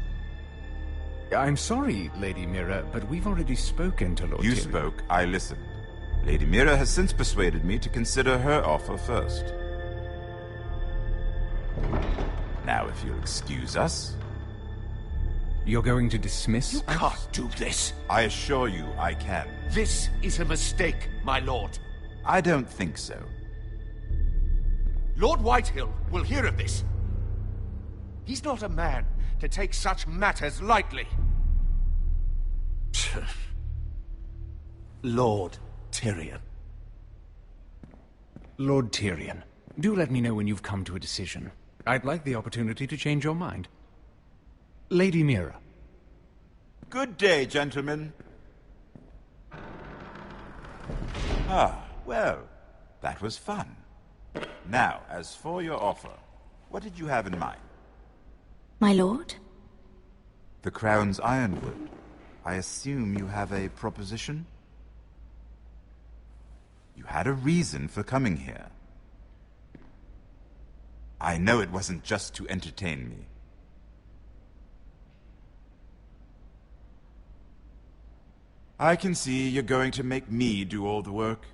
I'm sorry, Lady Mira, but we've already spoken to Lord Tyrion. You spoke, I listened. Lady Mira has since persuaded me to consider her offer first. Now, if you'll excuse us... You're going to dismiss You can't do this. I assure you I can. This is a mistake, my lord. I don't think so. Lord Whitehill will hear of this. He's not a man to take such matters lightly. Lord Tyrion. Lord Tyrion, do let me know when you've come to a decision. I'd like the opportunity to change your mind. Lady Mira. Good day, gentlemen. Ah, well, that was fun. Now, as for your offer, what did you have in mind? My lord? The Crown's Ironwood. I assume you have a proposition? You had a reason for coming here. I know it wasn't just to entertain me. I can see you're going to make me do all the work.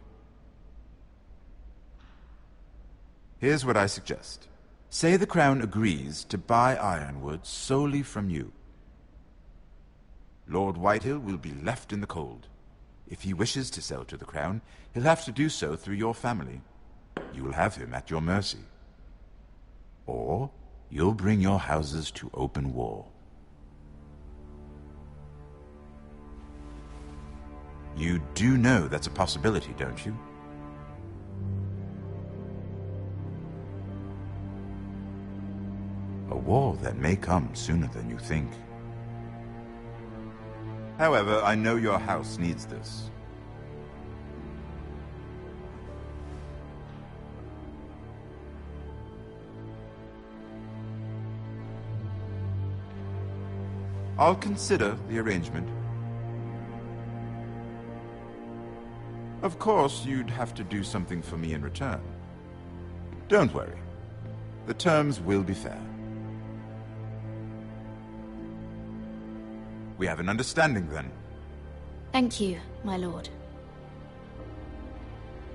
Here's what I suggest. Say the Crown agrees to buy Ironwood solely from you. Lord Whitehill will be left in the cold. If he wishes to sell to the Crown, he'll have to do so through your family. You will have him at your mercy. Or you'll bring your houses to open war. You do know that's a possibility, don't you? A war that may come sooner than you think. However, I know your house needs this. I'll consider the arrangement. Of course, you'd have to do something for me in return. Don't worry. The terms will be fair. We have an understanding, then. Thank you, my lord.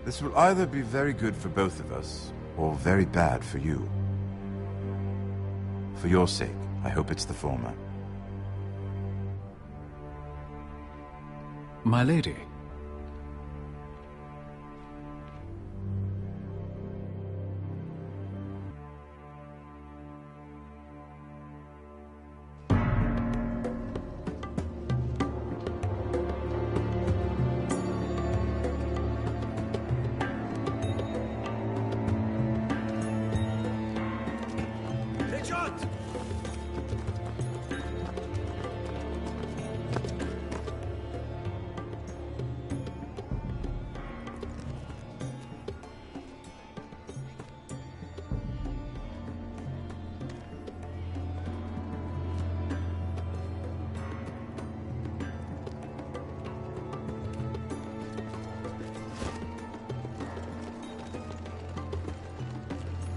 This will either be very good for both of us, or very bad for you. For your sake, I hope it's the former. My lady.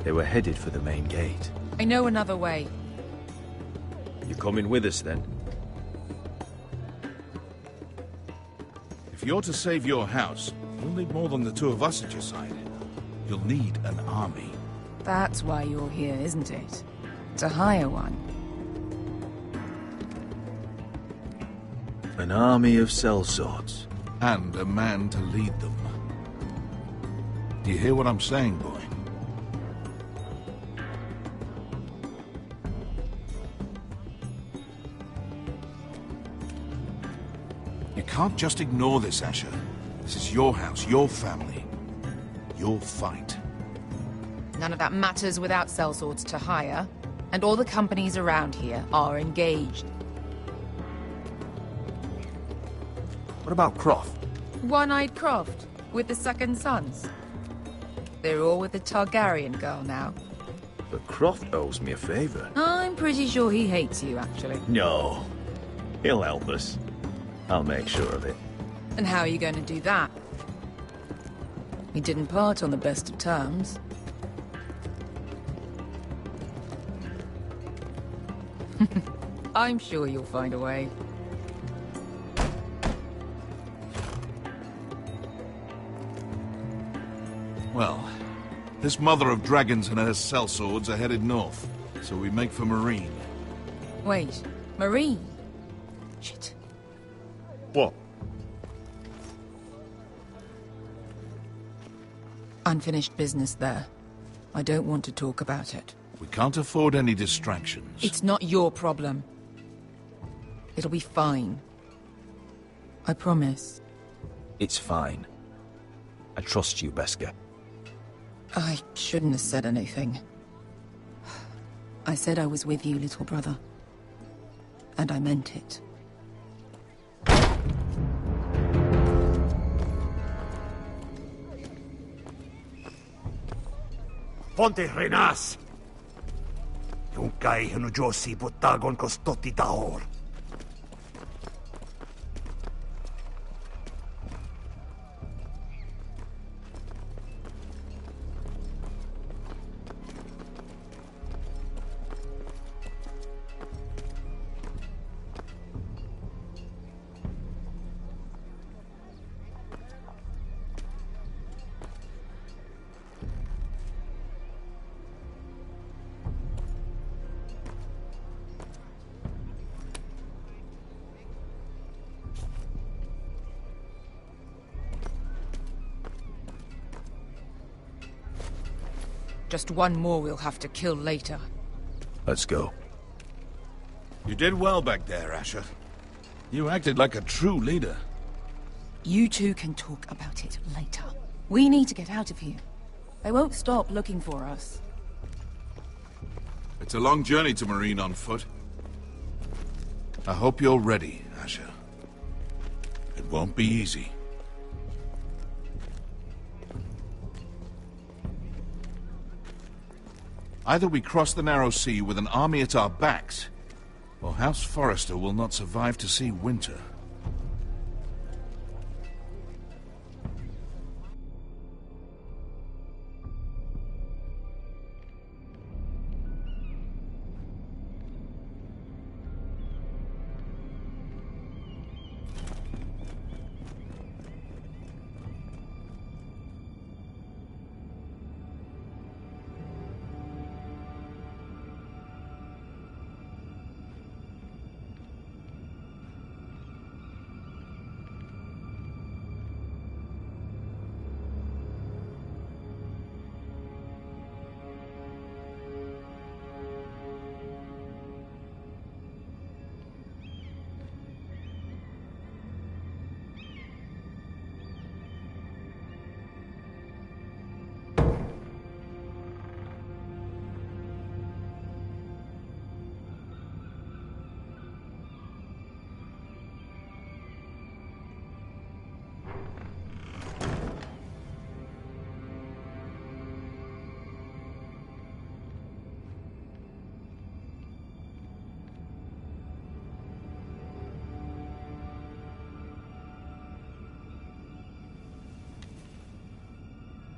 They were headed for the main gate. I know another way. You coming with us, then? If you're to save your house, you'll need more than the two of us at your side. You'll need an army. That's why you're here, isn't it? To hire one. An army of sellswords. And a man to lead them. Do you hear what I'm saying, boy? You can't just ignore this, Asher. This is your house, your family, your fight. None of that matters without sellswords to hire, and all the companies around here are engaged. What about Croft? One-Eyed Croft, with the second sons. They're all with the Targaryen girl now. But Croft owes me a favor. I'm pretty sure he hates you, actually. No. He'll help us. I'll make sure of it. And how are you going to do that? We didn't part on the best of terms. I'm sure you'll find a way. Well, this mother of dragons and her sellswords are headed north, so we make for Marine. Wait, Marine? Shit. What? Unfinished business there. I don't want to talk about it. We can't afford any distractions. It's not your problem. It'll be fine. I promise. It's fine. I trust you, Beskar. I shouldn't have said anything. I said I was with you, little brother. And I meant it. Ponte renas! Yung kai hanu Josi butagon kostoti tahor. Just one more we'll have to kill later. Let's go. You did well back there, Asher. You acted like a true leader. You two can talk about it later. We need to get out of here. They won't stop looking for us. It's a long journey to Marine on foot. I hope you're ready, Asher. It won't be easy. Either we cross the narrow sea with an army at our backs, or House Forrester will not survive to see winter.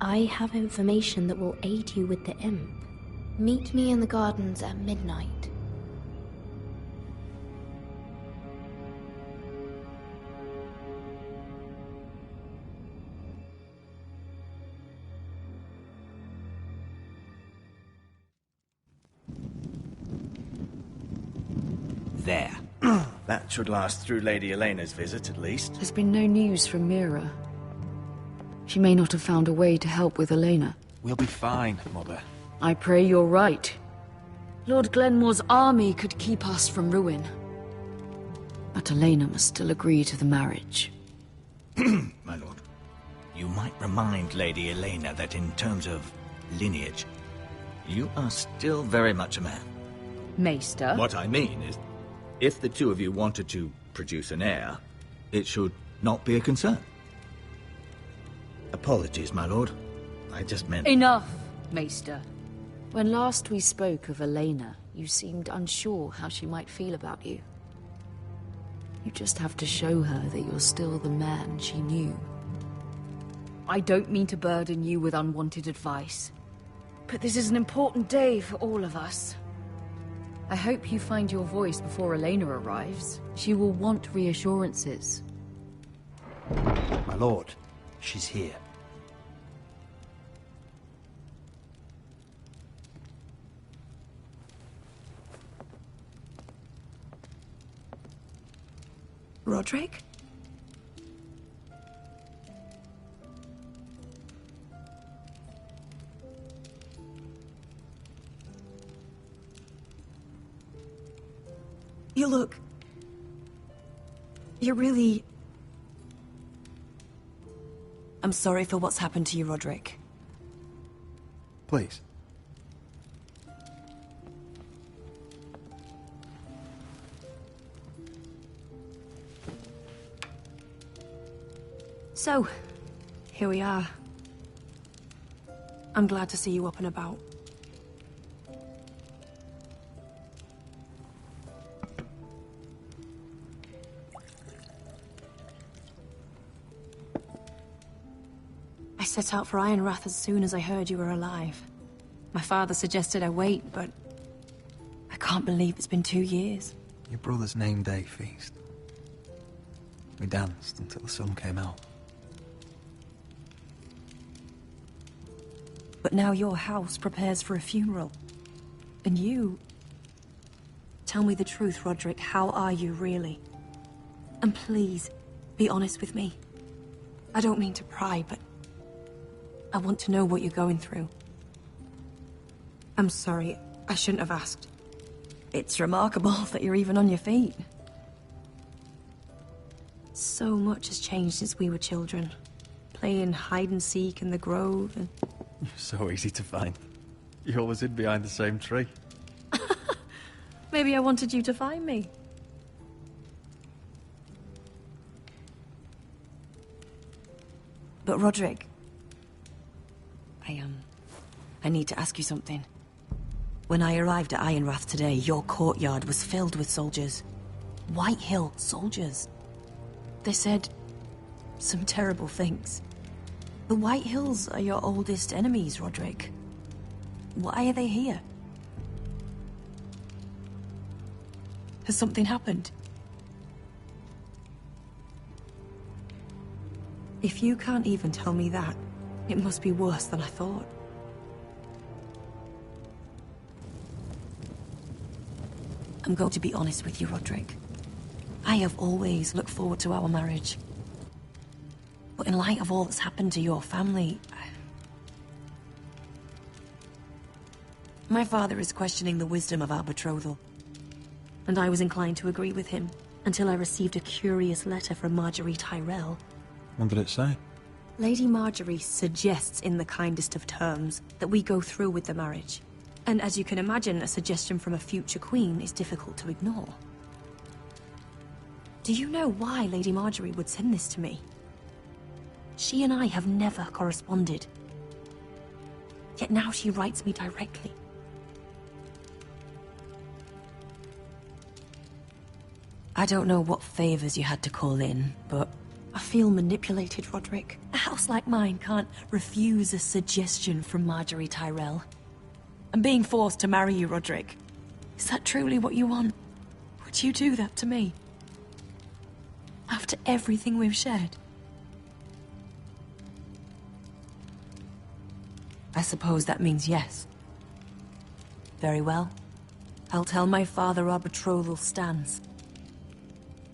I have information that will aid you with the imp. Meet me in the gardens at midnight. There. That should last through Lady Elena's visit, at least. There's been no news from Mira. She may not have found a way to help with Elena. We'll be fine, Mother. I pray you're right. Lord Glenmore's army could keep us from ruin. But Elena must still agree to the marriage. My lord, you might remind Lady Elena that in terms of lineage, you are still very much a man. Maester? What I mean is, if the two of you wanted to produce an heir, it should not be a concern. Apologies, my lord. I just meant... Enough, Maester. When last we spoke of Elena, you seemed unsure how she might feel about you. You just have to show her that you're still the man she knew. I don't mean to burden you with unwanted advice, but this is an important day for all of us. I hope you find your voice before Elena arrives. She will want reassurances. My lord, she's here. Roderick? You look... You're really... I'm sorry for what's happened to you, Roderick. Please. So, here we are. I'm glad to see you up and about. I set out for Ironrath as soon as I heard you were alive. My father suggested I wait, but I can't believe it's been 2 years. Your brother's name day feast. We danced until the sun came out. But now your house prepares for a funeral. And you... Tell me the truth, Roderick. How are you, really? And please, be honest with me. I don't mean to pry, but I want to know what you're going through. I'm sorry, I shouldn't have asked. It's remarkable that you're even on your feet. So much has changed since we were children. Playing hide-and-seek in the grove and... You're so easy to find. You always hid behind the same tree. Maybe I wanted you to find me. But Roderick... I need to ask you something. When I arrived at Ironrath today, your courtyard was filled with soldiers. White Hill soldiers. They said some terrible things. The White Hills are your oldest enemies, Roderick. Why are they here? Has something happened? If you can't even tell me that, it must be worse than I thought. I'm going to be honest with you, Roderick. I have always looked forward to our marriage. But in light of all that's happened to your family... My father is questioning the wisdom of our betrothal. And I was inclined to agree with him, until I received a curious letter from Marjorie Tyrell. What did it say? Lady Marjorie suggests in the kindest of terms that we go through with the marriage. And as you can imagine, a suggestion from a future queen is difficult to ignore. Do you know why Lady Marjorie would send this to me? She and I have never corresponded. Yet now she writes me directly. I don't know what favors you had to call in, but I feel manipulated, Roderick. house like mine can't refuse a suggestion from Marjorie Tyrell. And being forced to marry you, Roderick. Is that truly what you want? Would you do that to me? After everything we've shared? I suppose that means yes. Very well. I'll tell my father our betrothal stands.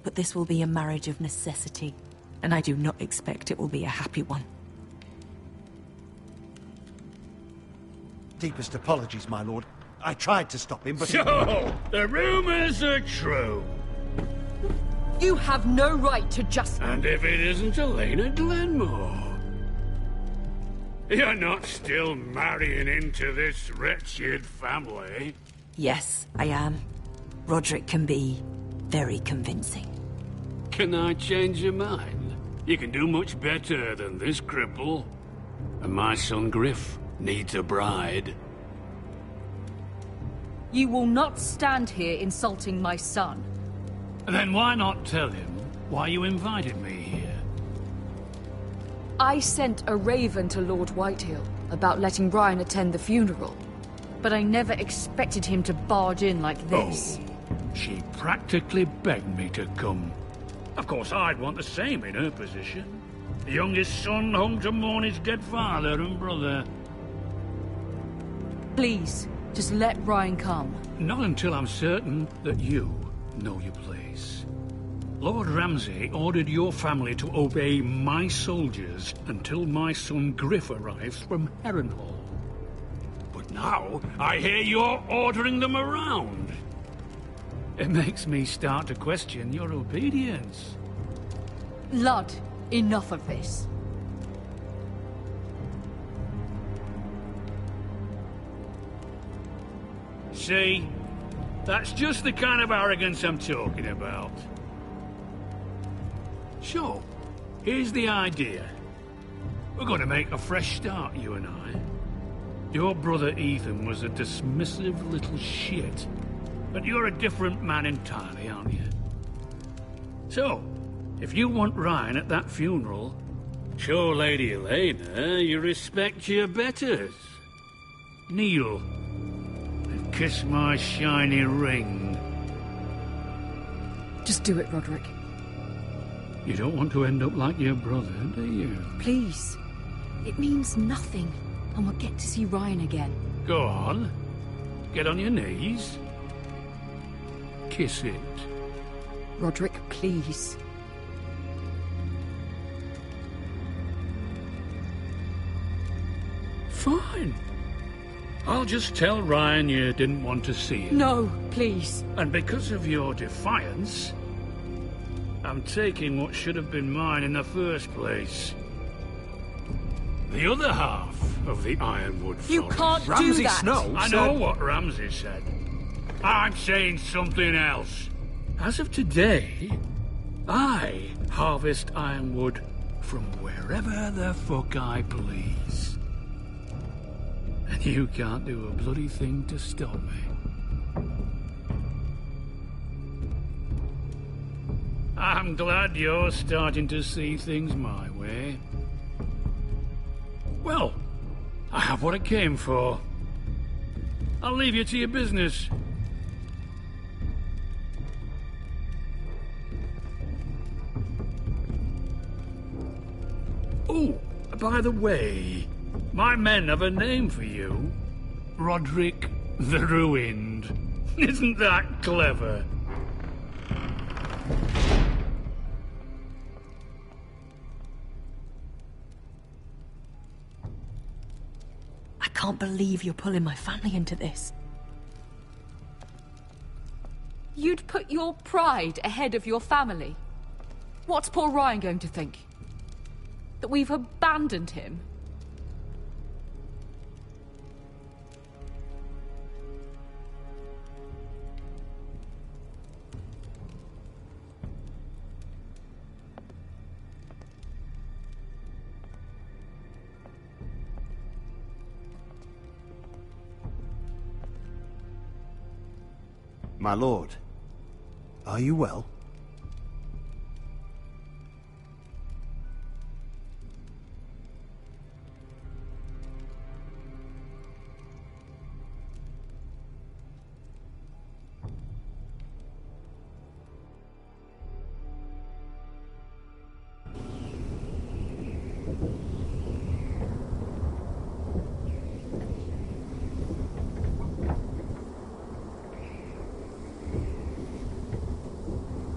But this will be a marriage of necessity, and I do not expect it will be a happy one. Deepest apologies, my lord. I tried to stop him, but... So, the rumors are true. You have no right to just... And if it isn't Elena Glenmore? You're not still marrying into this wretched family? Yes, I am. Roderick can be very convincing. Can I change your mind? You can do much better than this cripple. And my son Griff needs a bride. You will not stand here insulting my son. Then why not tell him why you invited me here? I sent a raven to Lord Whitehill about letting Ryan attend the funeral. But I never expected him to barge in like this. Oh, she practically begged me to come. Of course, I'd want the same in her position. The youngest son home to mourn his dead father and brother. Please, just let Ryan come. Not until I'm certain that you know your place. Lord Ramsay ordered your family to obey my soldiers until my son Griff arrives from Harrenhal. But now, I hear you're ordering them around. It makes me start to question your obedience. Lud, enough of this. See? That's just the kind of arrogance I'm talking about. So, here's the idea. We're going to make a fresh start, you and I. Your brother Ethan was a dismissive little shit. But you're a different man entirely, aren't you? So, if you want Ryan at that funeral, show Lady Elena you respect your betters. Kneel and kiss my shiny ring. Just do it, Roderick. You don't want to end up like your brother, do you? Please. It means nothing, and we'll get to see Ryan again. Go on. Get on your knees. Kiss it. Roderick, please. Fine. I'll just tell Ryan you didn't want to see him. No, please. And because of your defiance, I'm taking what should have been mine in the first place. The other half of the Ironwood Forest. You can't do that! I know what Ramsay said. I'm saying something else. As of today, I harvest ironwood from wherever the fuck I please. And you can't do a bloody thing to stop me. I'm glad you're starting to see things my way. Well, I have what I came for. I'll leave you to your business. Oh, by the way, my men have a name for you. Roderick the Ruined. Isn't that clever? I can't believe you're pulling my family into this. You'd put your pride ahead of your family. What's poor Ryan going to think? That we've abandoned him? My lord, are you well?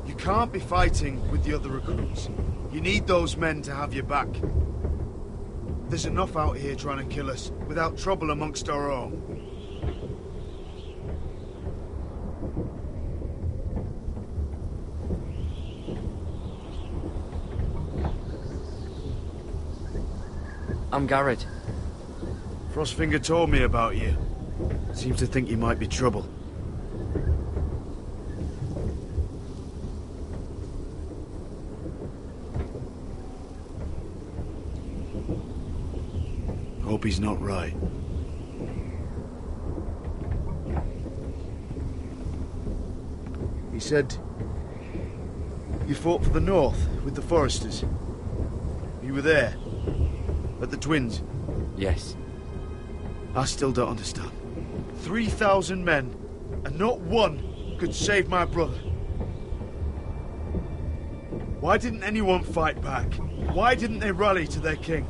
You can't be fighting with the other recruits. You need those men to have your back. There's enough out here trying to kill us without trouble amongst our own. I'm Garrett. Frostfinger told me about you. Seems to think you might be trouble. Hope he's not right. He said you fought for the North with the Foresters. You were there, at the Twins. Yes. I still don't understand. 3,000 men, and not one could save my brother. Why didn't anyone fight back? Why didn't they rally to their king?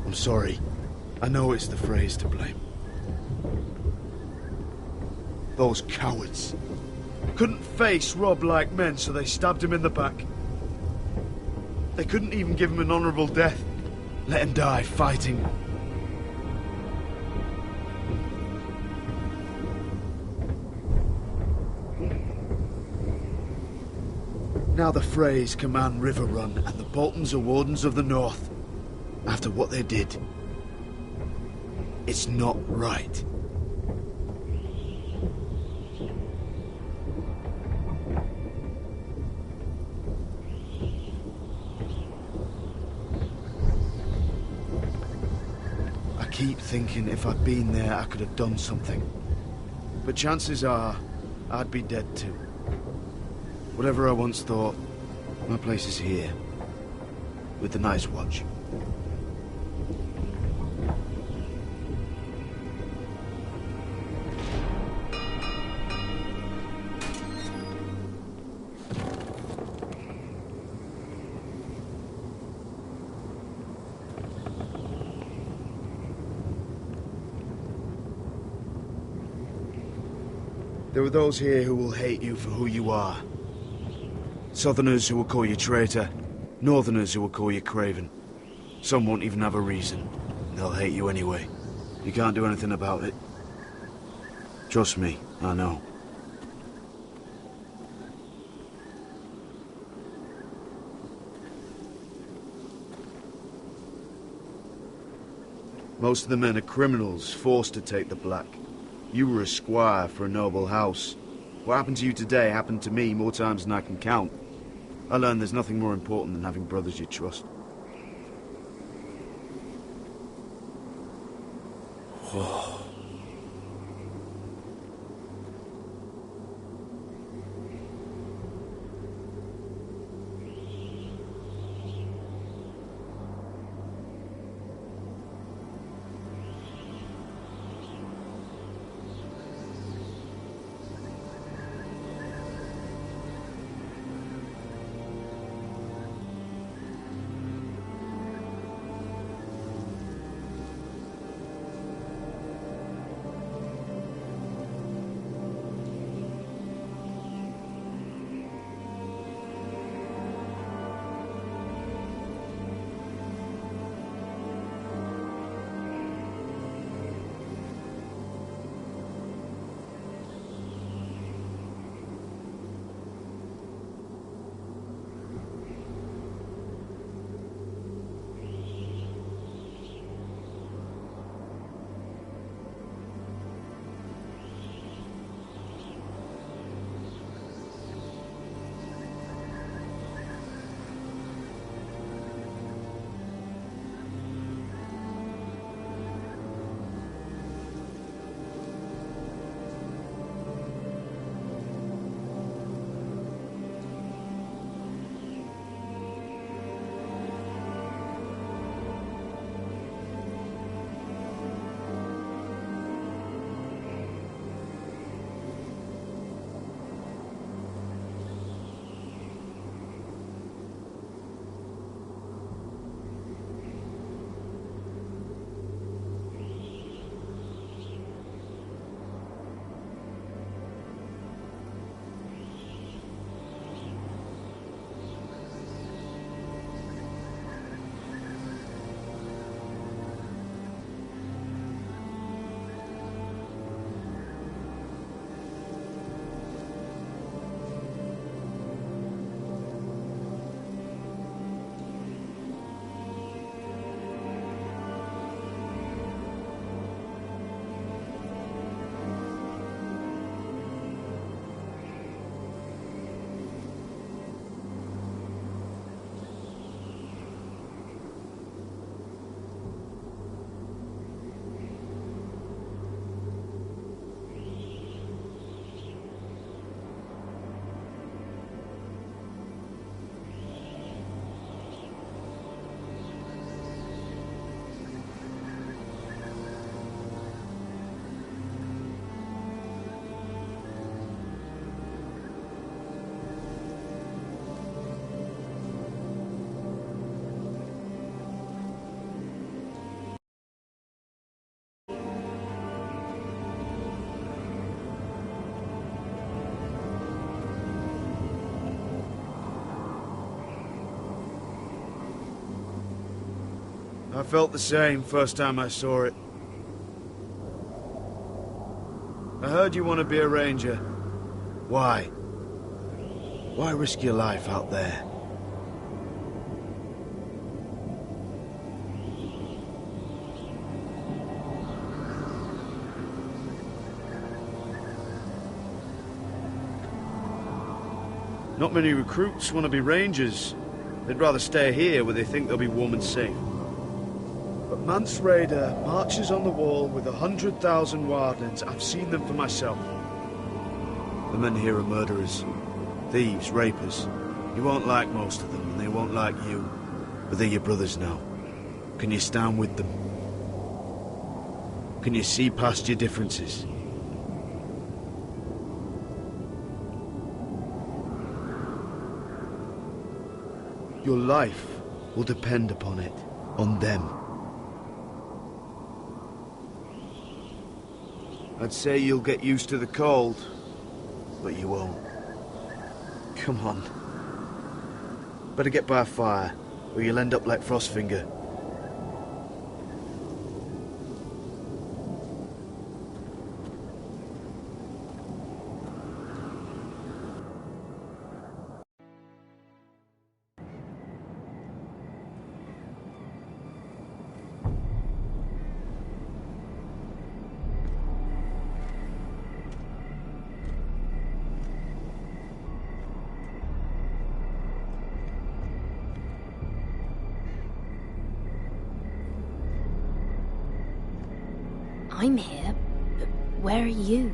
I'm sorry. I know it's the Freys to blame. Those cowards couldn't face Rob like men, so they stabbed him in the back. They couldn't even give him an honorable death. Let him die fighting. Now the Freys command River Run, and the Boltons are Wardens of the North. After what they did, it's not right. I keep thinking if I'd been there, I could have done something. But chances are, I'd be dead too. Whatever I once thought, my place is here, with the Night's Watch. There are those here who will hate you for who you are. Southerners who will call you traitor, Northerners who will call you craven. Some won't even have a reason. They'll hate you anyway. You can't do anything about it. Trust me, I know. Most of the men are criminals, forced to take the black. You were a squire for a noble house. What happened to you today happened to me more times than I can count. I learned there's nothing more important than having brothers you trust. I felt the same first time I saw it. I heard you want to be a ranger. Why? Why risk your life out there? Not many recruits want to be rangers. They'd rather stay here where they think they'll be warm and safe. But Mance Raider marches on the wall with 100,000 wardens. I've seen them for myself. The men here are murderers, thieves, rapers. You won't like most of them, and they won't like you. But they're your brothers now. Can you stand with them? Can you see past your differences? Your life will depend upon it, on them. I'd say you'll get used to the cold, but you won't. Come on. Better get by a fire, or you'll end up like Frostfinger. I'm here, but where are you?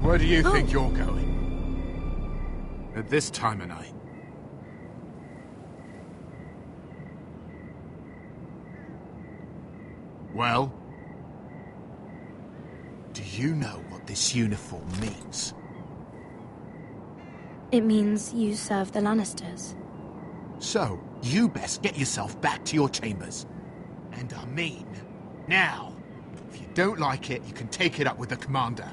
Where do you think you're going? At this time of night? Well? Do you know what this uniform means? It means you serve the Lannisters. So, you best get yourself back to your chambers. And I mean, now. If you don't like it, you can take it up with the commander.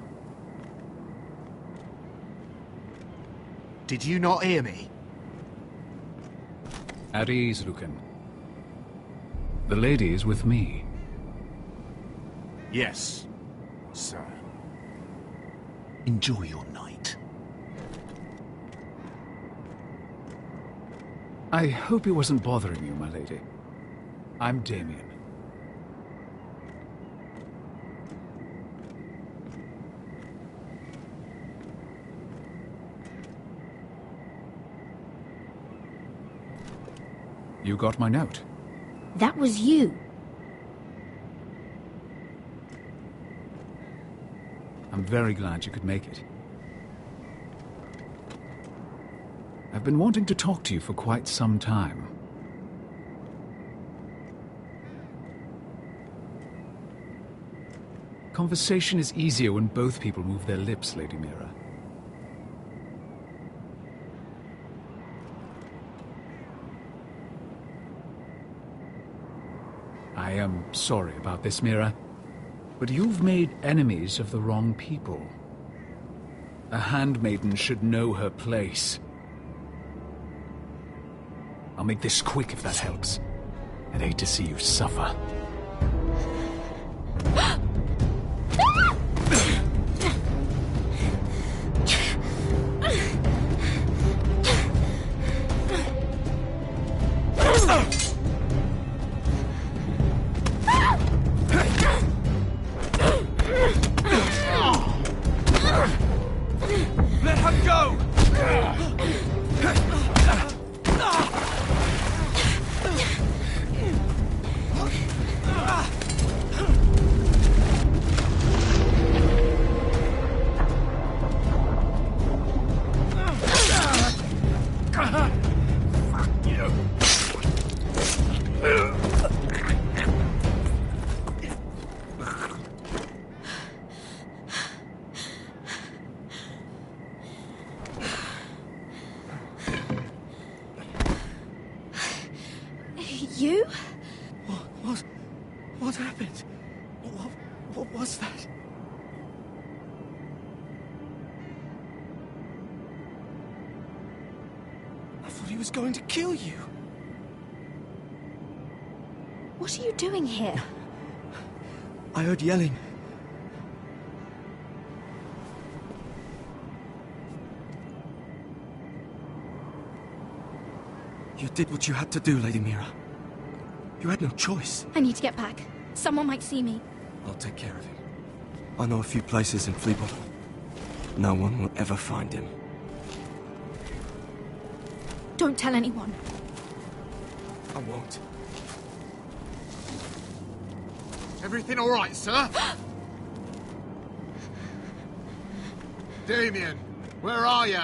Did you not hear me? At ease, Lucan. The lady is with me. Yes, sir. Enjoy your night. I hope it wasn't bothering you, my lady. I'm Damien. You got my note. That was you. I'm very glad you could make it. I've been wanting to talk to you for quite some time. Conversation is easier when both people move their lips, Lady Mira. I am sorry about this, Mira, but you've made enemies of the wrong people. A handmaiden should know her place. I'll make this quick if that helps. I'd hate to see you suffer. Let her go! What happened? What was that? I thought he was going to kill you. What are you doing here? I heard yelling. You did what you had to do, Lady Mira. You had no choice. I need to get back. Someone might see me. I'll take care of him. I know a few places in Fleabottom. No one will ever find him. Don't tell anyone. I won't. Everything all right, sir? Damien, where are you?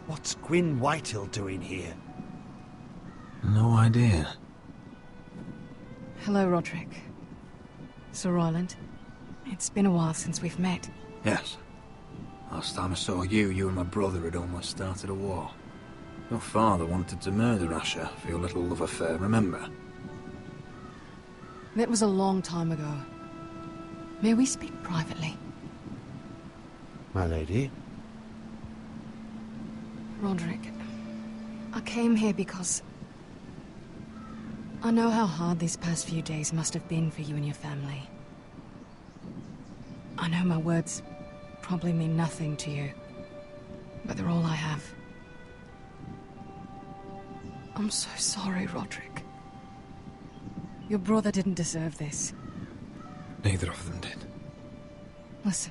What's Gwyn Whitehill doing here? No idea. Hello, Roderick. Sir Roland. It's been a while since we've met. Yes. Last time I saw you, you and my brother had almost started a war. Your father wanted to murder Asher for your little love affair, remember? That was a long time ago. May we speak privately? My lady? Roderick, I came here because I know how hard these past few days must have been for you and your family. I know my words probably mean nothing to you, but they're all I have. I'm so sorry, Roderick. Your brother didn't deserve this. Neither of them did. Listen,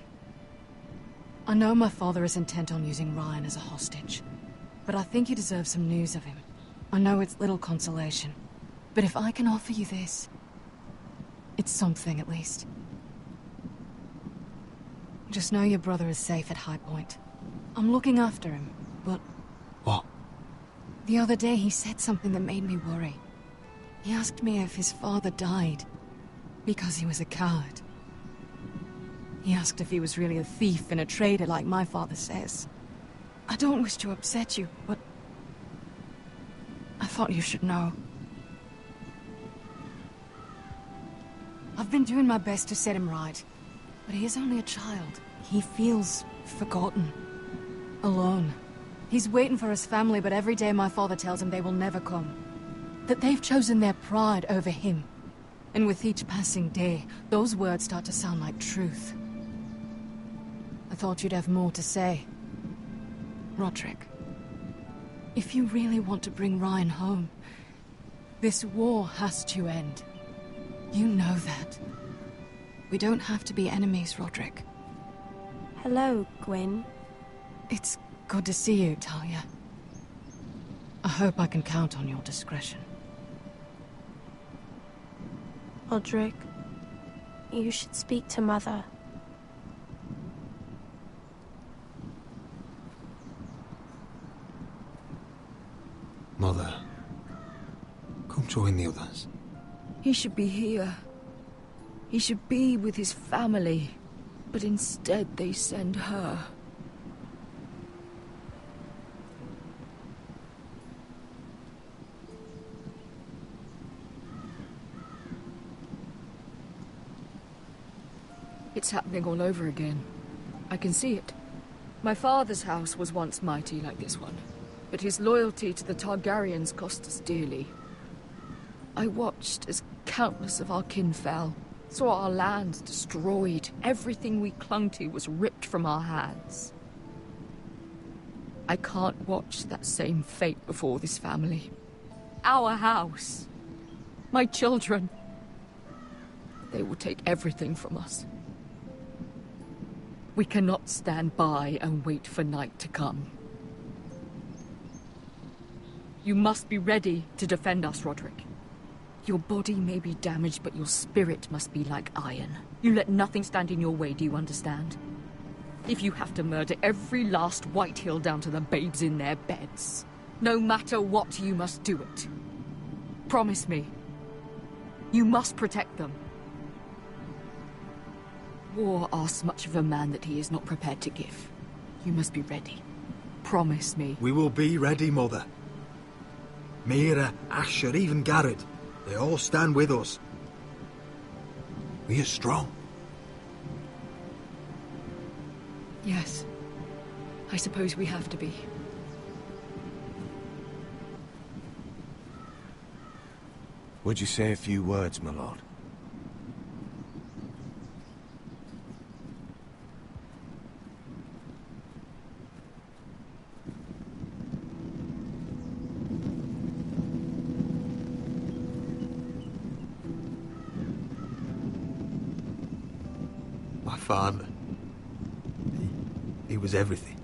I know my father is intent on using Ryan as a hostage, but I think you deserve some news of him. I know it's little consolation, but if I can offer you this, it's something at least. Just know your brother is safe at High Point. I'm looking after him, but... What? The other day he said something that made me worry. He asked me if his father died because he was a coward. He asked if he was really a thief and a traitor like my father says. I don't wish to upset you, but I thought you should know. I've been doing my best to set him right, but he is only a child. He feels forgotten, alone. He's waiting for his family, but every day my father tells him they will never come. That they've chosen their pride over him. And with each passing day, those words start to sound like truth. I thought you'd have more to say. Roderick, if you really want to bring Ryan home, this war has to end. You know that. We don't have to be enemies, Roderick. Hello, Gwyn. It's good to see you, Talia. I hope I can count on your discretion. Roderick, you should speak to Mother. Mother, come join the others. He should be here. He should be with his family. But instead they send her. It's happening all over again. I can see it. My father's house was once mighty like this one, but his loyalty to the Targaryens cost us dearly. I watched as countless of our kin fell, saw our lands destroyed, everything we clung to was ripped from our hands. I can't watch that same fate before this family. Our house. My children. they will take everything from us. We cannot stand by and wait for night to come. You must be ready to defend us, Roderick. Your body may be damaged, but your spirit must be like iron. You let nothing stand in your way, do you understand? If you have to murder every last Whitehill down to the babes in their beds, no matter what, you must do it. Promise me. You must protect them. War asks much of a man that he is not prepared to give. You must be ready. Promise me. We will be ready, Mother. Mira, Asher, even Garrett, they all stand with us. We are strong. Yes. I suppose we have to be. Would you say a few words, my lord? My father. He was everything.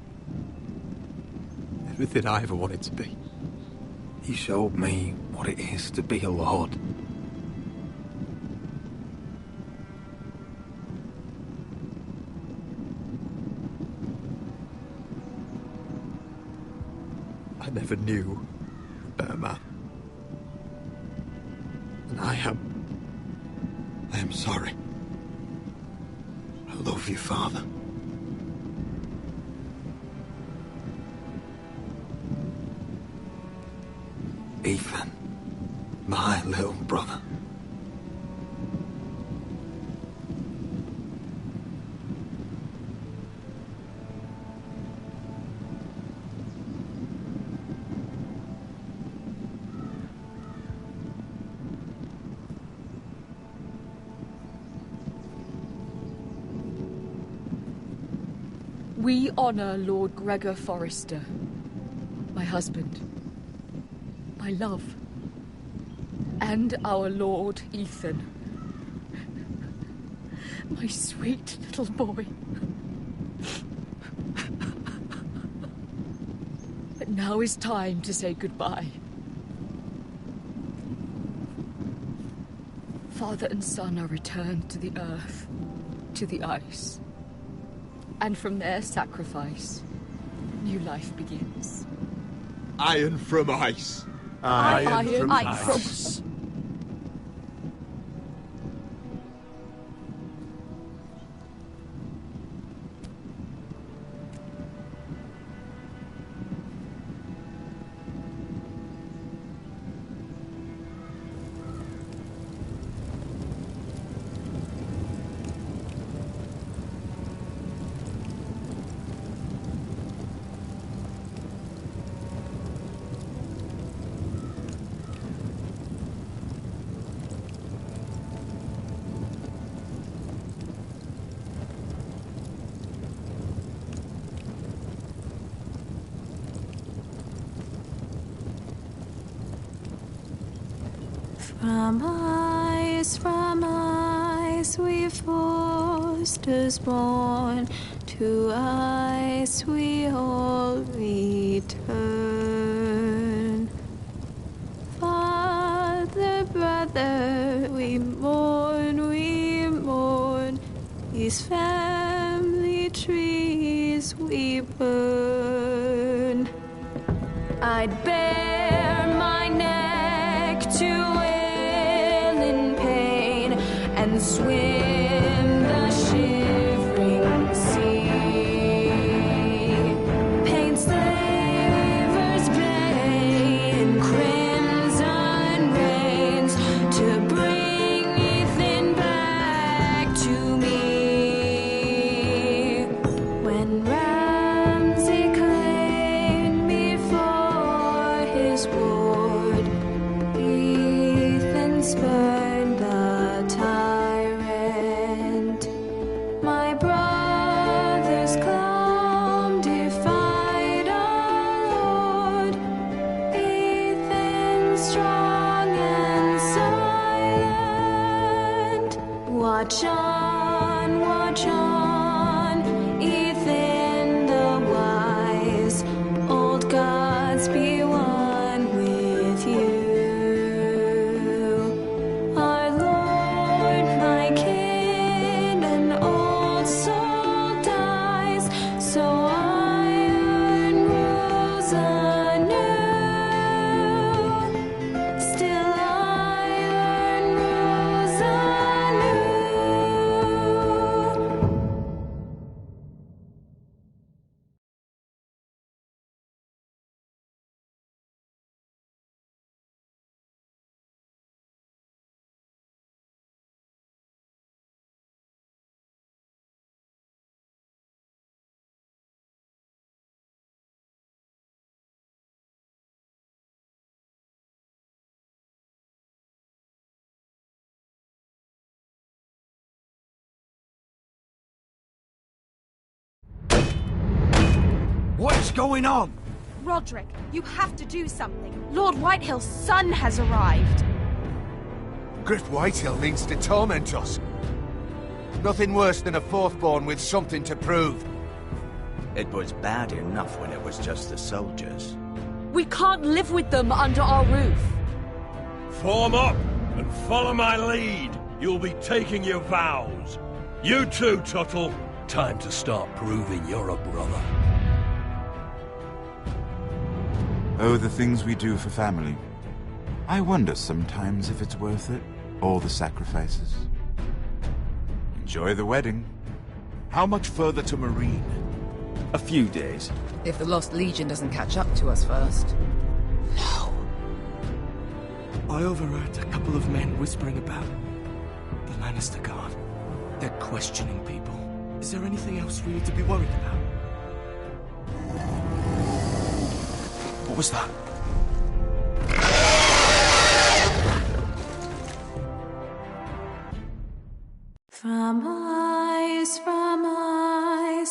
Everything I ever wanted to be. He showed me what it is to be a lord. I never knew a better man. And I am sorry. I love you, Father. Ethan, my little brother. We honor Lord Gregor Forrester, my husband, my love, and our Lord Ethan, my sweet little boy. But now is time to say goodbye. Father and son are returned to the earth, to the ice. And from their sacrifice, new life begins. Iron from ice. Iron from ice. From ice we Forsters born, to ice we all return. Father, brother, we mourn, these family trees we burn. I'd bare my neck to and swim the shivering sea. Paint slavers play in crimson rains to bring Ethan back to me. When Ramsay claimed me for his ward, Ethan spurned the tyrant. Watch on, Ethan the wise. Old gods be one with you. Our Lord, my kin, an old soul dies, so iron grows anew. Still iron grows anew. What is going on? Roderick, you have to do something. Lord Whitehill's son has arrived. Griff Whitehill means to torment us. Nothing worse than a fourth-born with something to prove. It was bad enough when it was just the soldiers. We can't live with them under our roof. Form up and follow my lead. You'll be taking your vows. You too, Tuttle. Time to start proving you're a brother. Oh, the things we do for family. I wonder sometimes if it's worth it, all the sacrifices. Enjoy the wedding. How much further to Marine? A few days. If the Lost Legion doesn't catch up to us first. I overheard a couple of men whispering about the Lannister Guard. They're questioning people. Is there anything else we need to be worried about? What was that? From ice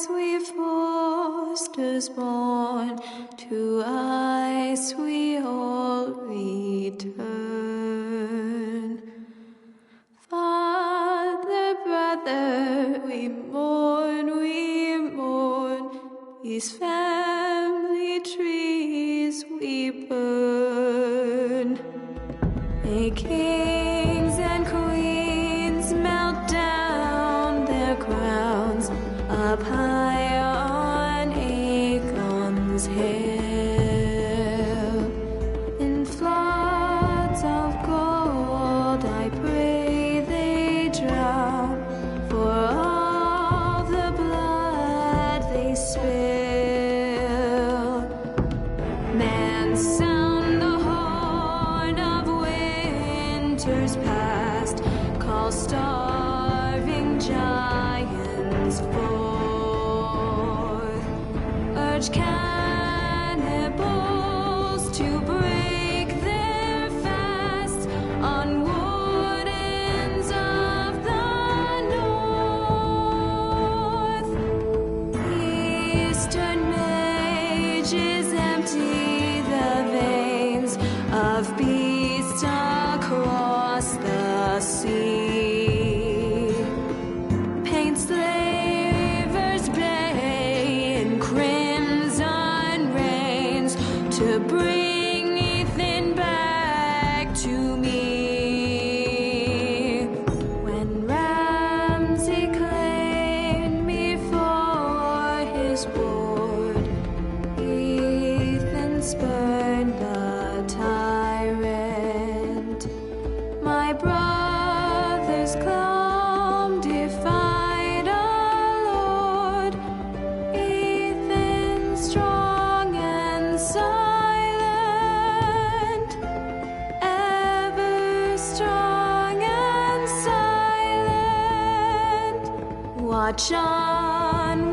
we Forsters born, to ice we all return. Father, brother, we mourn, these family trees we burn. May kings and queens melt down their crowns up high on Aegon's hill. In floods of gold I pray they drown, for all the blood they spill. Man, sound the horn of winter's past, call starving giants forth, urge cannibals to break their fasts on wardens of the north. Eastern mages empty the veins of beasts across the sea. Paint slavers bay in crimson rains to bring Ethan back to me. When Ramsay claimed me for his ward, Ethan spurned the tyrant. My brother's calm defied a lord. Ethan strong and silent, ever strong and silent. Watch on,